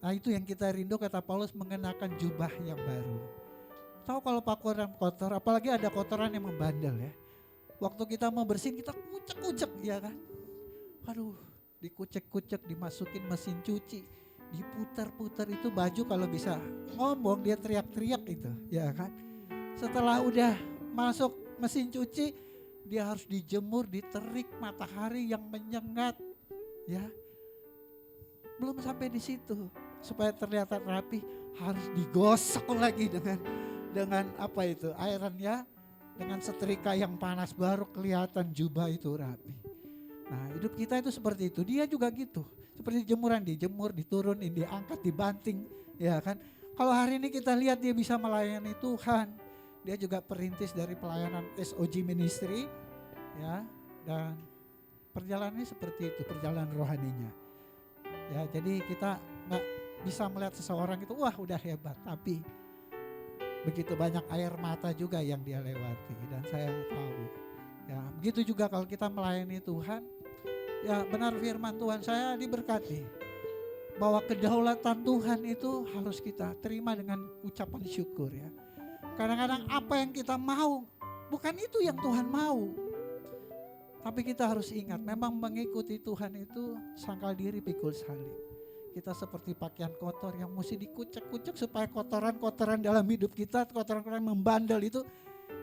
Nah itu yang kita rindu, kata Paulus, mengenakan jubah yang baru. Tahu kalau pakaian kotor, apalagi ada kotoran yang membandel ya. Waktu kita mau bersihin kita kucek-kucek ya kan. Aduh, dikucek-kucek, dimasukin mesin cuci, diputar-putar itu baju, kalau bisa ngomong dia teriak-teriak itu ya kan. Setelah udah masuk mesin cuci, dia harus dijemur di terik matahari yang menyengat ya. Belum sampai di situ, supaya terlihat rapi harus digosok lagi dengan apa itu, airannya, dengan setrika yang panas, baru kelihatan jubah itu rapi. Nah hidup kita itu seperti itu, dia juga gitu. Seperti jemuran, dijemur, diturunin, diangkat, dibanting ya kan. Kalau hari ini kita lihat dia bisa melayani Tuhan, dia juga perintis dari pelayanan SOG Ministry ya. Dan perjalanannya seperti itu, perjalanan rohaninya. Ya, jadi kita nggak bisa melihat seseorang itu wah udah hebat, tapi begitu banyak air mata juga yang dia lewati, dan saya tahu. Ya, begitu juga kalau kita melayani Tuhan, ya benar firman Tuhan, saya diberkati bahwa kedaulatan Tuhan itu harus kita terima dengan ucapan syukur ya. Kadang-kadang apa yang kita mau bukan itu yang Tuhan mau. Tapi kita harus ingat, memang mengikuti Tuhan itu sangkal diri pikul salib. Kita seperti pakaian kotor yang mesti dikucek-kucek supaya kotoran-kotoran dalam hidup kita, kotoran-kotoran membandel itu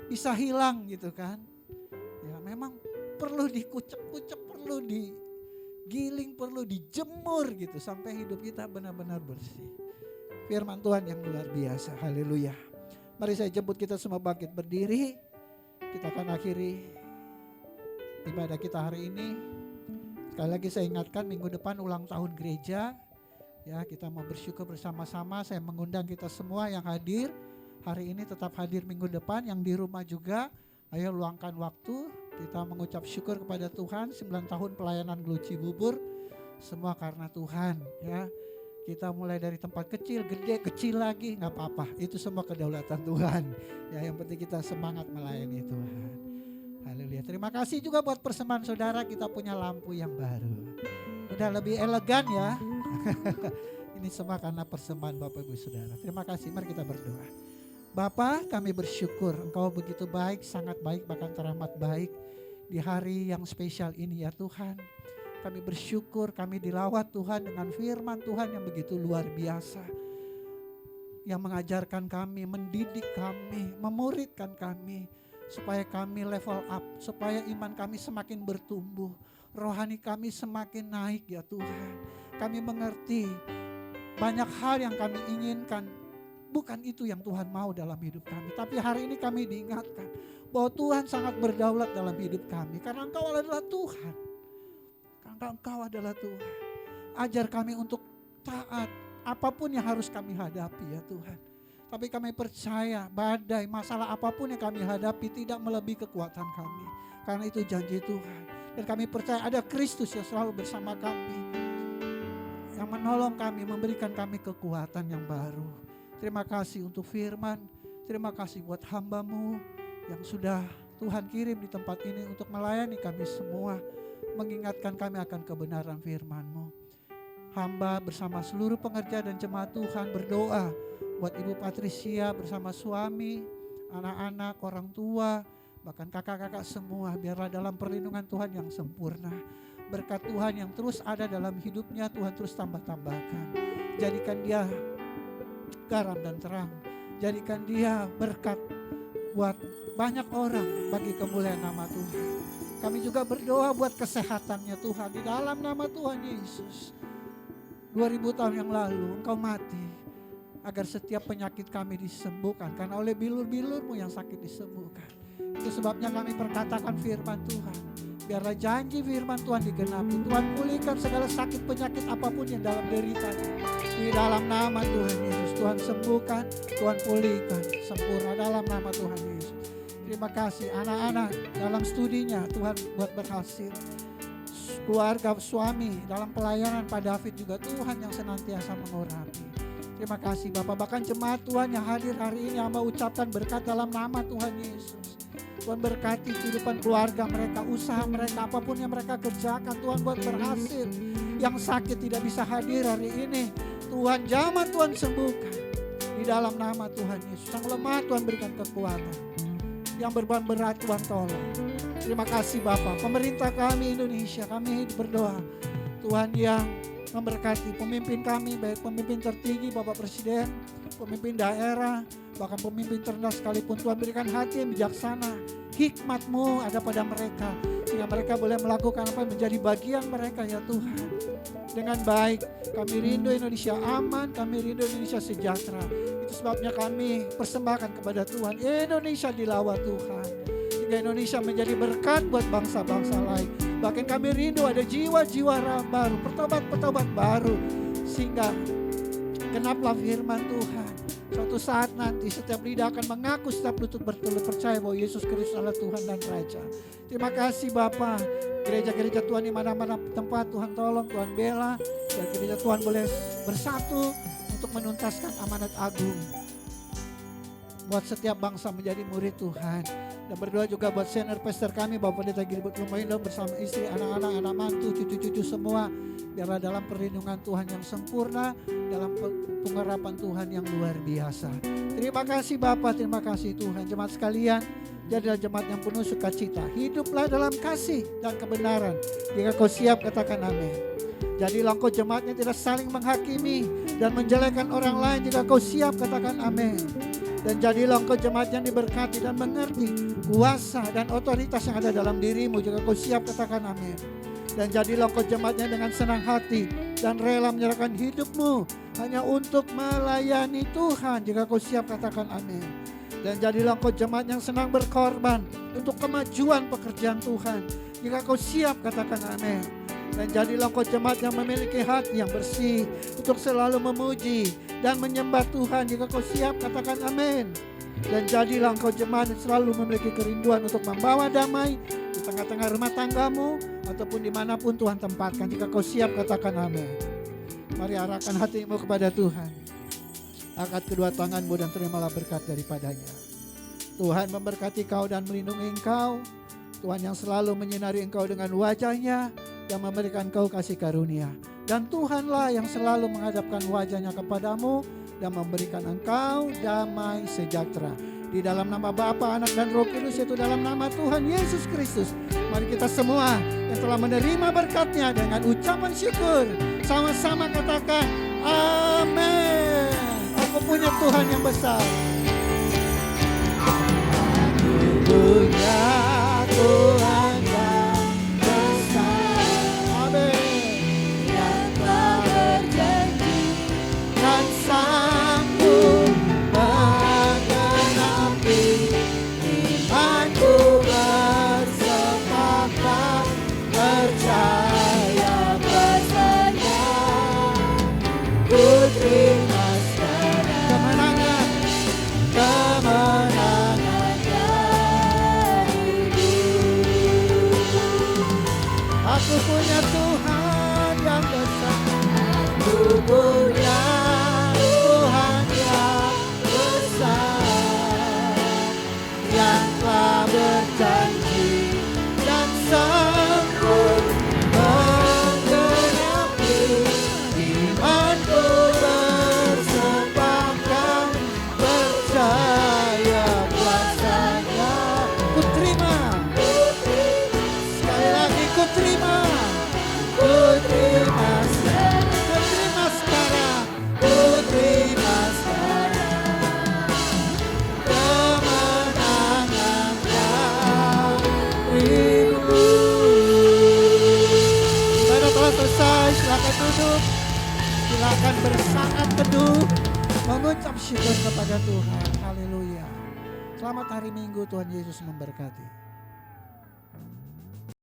bisa hilang gitu kan. Ya memang perlu dikucek-kucek, perlu digiling, perlu dijemur gitu sampai hidup kita benar-benar bersih. Firman Tuhan yang luar biasa, haleluya. Mari saya jemput kita semua bangkit berdiri. Kita akan akhiri ibadah kita hari ini. Sekali lagi saya ingatkan, minggu depan ulang tahun gereja. Ya, kita mau bersyukur bersama-sama. Saya mengundang kita semua yang hadir hari ini tetap hadir minggu depan, yang di rumah juga. Ayo luangkan waktu, kita mengucap syukur kepada Tuhan. 9 tahun pelayanan Glu Cibubur, semua karena Tuhan ya. Kita mulai dari tempat kecil, gede, kecil lagi, gak apa-apa. Itu semua kedaulatan Tuhan. Ya, yang penting kita semangat melayani Tuhan. Haleluya. Terima kasih juga buat persembahan saudara, kita punya lampu yang baru. Udah lebih elegan ya. Ini semua karena persembahan Bapak Ibu Saudara. Terima kasih, mari kita berdoa. Bapa, kami bersyukur Engkau begitu baik, sangat baik, bahkan teramat baik di hari yang spesial ini ya Tuhan. Kami bersyukur kami dilawat Tuhan dengan firman Tuhan yang begitu luar biasa. Yang mengajarkan kami, mendidik kami, memuridkan kami. Supaya kami level up, supaya iman kami semakin bertumbuh, rohani kami semakin naik ya Tuhan. Kami mengerti banyak hal yang kami inginkan, bukan itu yang Tuhan mau dalam hidup kami. Tapi hari ini kami diingatkan bahwa Tuhan sangat berdaulat dalam hidup kami. Karena Engkau adalah Tuhan. Karena Engkau adalah Tuhan. Ajar kami untuk taat apapun yang harus kami hadapi ya Tuhan. Tapi kami percaya badai, masalah apapun yang kami hadapi tidak melebihi kekuatan kami. Karena itu janji Tuhan. Dan kami percaya ada Kristus yang selalu bersama kami. Yang menolong kami, memberikan kami kekuatan yang baru. Terima kasih untuk firman. Terima kasih buat hamba-Mu yang sudah Tuhan kirim di tempat ini untuk melayani kami semua, mengingatkan kami akan kebenaran firman-Mu. Hamba bersama seluruh pengerja dan jemaat Tuhan berdoa buat Ibu Patricia bersama suami, anak-anak, orang tua, bahkan kakak-kakak semua, biarlah dalam perlindungan Tuhan yang sempurna. Berkat Tuhan yang terus ada dalam hidupnya, Tuhan terus tambah-tambahkan. Jadikan dia garam dan terang. Jadikan dia berkat buat banyak orang bagi kemuliaan nama Tuhan. Kami juga berdoa buat kesehatannya Tuhan di dalam nama Tuhan Yesus. 2000 tahun yang lalu Engkau mati agar setiap penyakit kami disembuhkan, karena oleh bilur-bilur-Mu yang sakit disembuhkan. Itu sebabnya kami perkatakan firman Tuhan. Biarlah janji firman Tuhan digenapi. Tuhan pulihkan segala sakit penyakit apapun yang dalam deritanya. Di dalam nama Tuhan Yesus, Tuhan sembuhkan, Tuhan pulihkan sempurna dalam nama Tuhan Yesus. Terima kasih anak-anak dalam studinya Tuhan buat berhasil. Keluarga suami dalam pelayanan Pak David juga Tuhan yang senantiasa mengurapi. Terima kasih Bapak, bahkan jemaat Tuhan yang hadir hari ini hamba ucapkan berkat dalam nama Tuhan Yesus. Tuhan berkati kehidupan keluarga mereka, usaha mereka, apapun yang mereka kerjakan Tuhan buat berhasil. Yang sakit tidak bisa hadir hari ini, Tuhan jamah, Tuhan sembuhkan. Di dalam nama Tuhan Yesus, yang lemah Tuhan berikan kekuatan, yang beban berat Tuhan tolong. Terima kasih Bapak, pemerintah kami Indonesia, kami berdoa Tuhan yang memberkati pemimpin kami, baik pemimpin tertinggi Bapak Presiden, pemimpin daerah, bahkan pemimpin terendah sekalipun. Tuhan berikan hati yang bijaksana, hikmat-Mu ada pada mereka, sehingga mereka boleh melakukan apa yang menjadi bagian mereka ya Tuhan. Dengan baik, kami rindu Indonesia aman, kami rindu Indonesia sejahtera. Itu sebabnya kami persembahkan kepada Tuhan, Indonesia dilawa Tuhan, hingga Indonesia menjadi berkat buat bangsa-bangsa lain. Bahkan kami rindu ada jiwa-jiwa baru, pertobat-pertobat baru, sehingga genaplah firman Tuhan. Suatu saat nanti setiap lidah akan mengaku, setiap lutut bertelut percaya bahwa Yesus Kristus adalah Tuhan dan Raja. Terima kasih Bapa. Gereja-gereja Tuhan di mana-mana tempat Tuhan tolong, Tuhan bela, dan gereja Tuhan boleh bersatu untuk menuntaskan amanat agung buat setiap bangsa menjadi murid Tuhan. Dan berdoa juga buat senior pastor kami, Bapak Pendeta Gilbert Lumaindo bersama istri, anak-anak, anak mantu, cucu-cucu semua. Biarlah dalam perlindungan Tuhan yang sempurna, dalam pengharapan Tuhan yang luar biasa. Terima kasih Bapak, terima kasih Tuhan. Jemaat sekalian, jadilah jemaat yang penuh sukacita. Hiduplah dalam kasih dan kebenaran. Jika kau siap, katakan amin. Jadilah engkau jemaatnya tidak saling menghakimi dan menjelekkan orang lain. Jika kau siap, katakan amin. Dan jadilah engkau jemaat yang diberkati dan mengerti kuasa dan otoritas yang ada dalam dirimu. Jika kau siap, katakan amin. Dan jadilah engkau jemaatnya dengan senang hati dan rela menyerahkan hidupmu hanya untuk melayani Tuhan. Jika kau siap, katakan amin. Dan jadilah engkau jemaat yang senang berkorban untuk kemajuan pekerjaan Tuhan. Jika kau siap, katakan amin. Dan jadilah engkau jemaat yang memiliki hati yang bersih untuk selalu memuji dan menyembah Tuhan. Jika kau siap, katakan amin. Dan jadilah engkau jemaat yang selalu memiliki kerinduan untuk membawa damai di tengah-tengah rumah tanggamu ataupun dimanapun Tuhan tempatkan. Jika kau siap, katakan amin. Mari arahkan hatimu kepada Tuhan. Angkat kedua tanganmu dan terimalah berkat daripadanya. Tuhan memberkati kau dan melindungi engkau. Tuhan yang selalu menyinari engkau dengan wajahnya dan memberikan kau kasih karunia. Dan Tuhanlah yang selalu menghadapkan wajahnya kepadamu dan memberikan engkau damai sejahtera. Di dalam nama Bapa, Anak dan Roh Kudus, yaitu dalam nama Tuhan Yesus Kristus. Mari kita semua yang telah menerima berkatnya dengan ucapan syukur sama-sama katakan amin. Aku punya Tuhan yang besar. Punya Tuhan yang besar. Amin. Yang telah berjanji Dan sanggup menggenapi imanku, bersepakat percaya bersama. Ku terima kemenangan Khotbah selesai, silakan duduk. Silakan bersangat teduh, mengucap syukur kepada Tuhan. Haleluya. Selamat hari Minggu, Tuhan Yesus memberkati.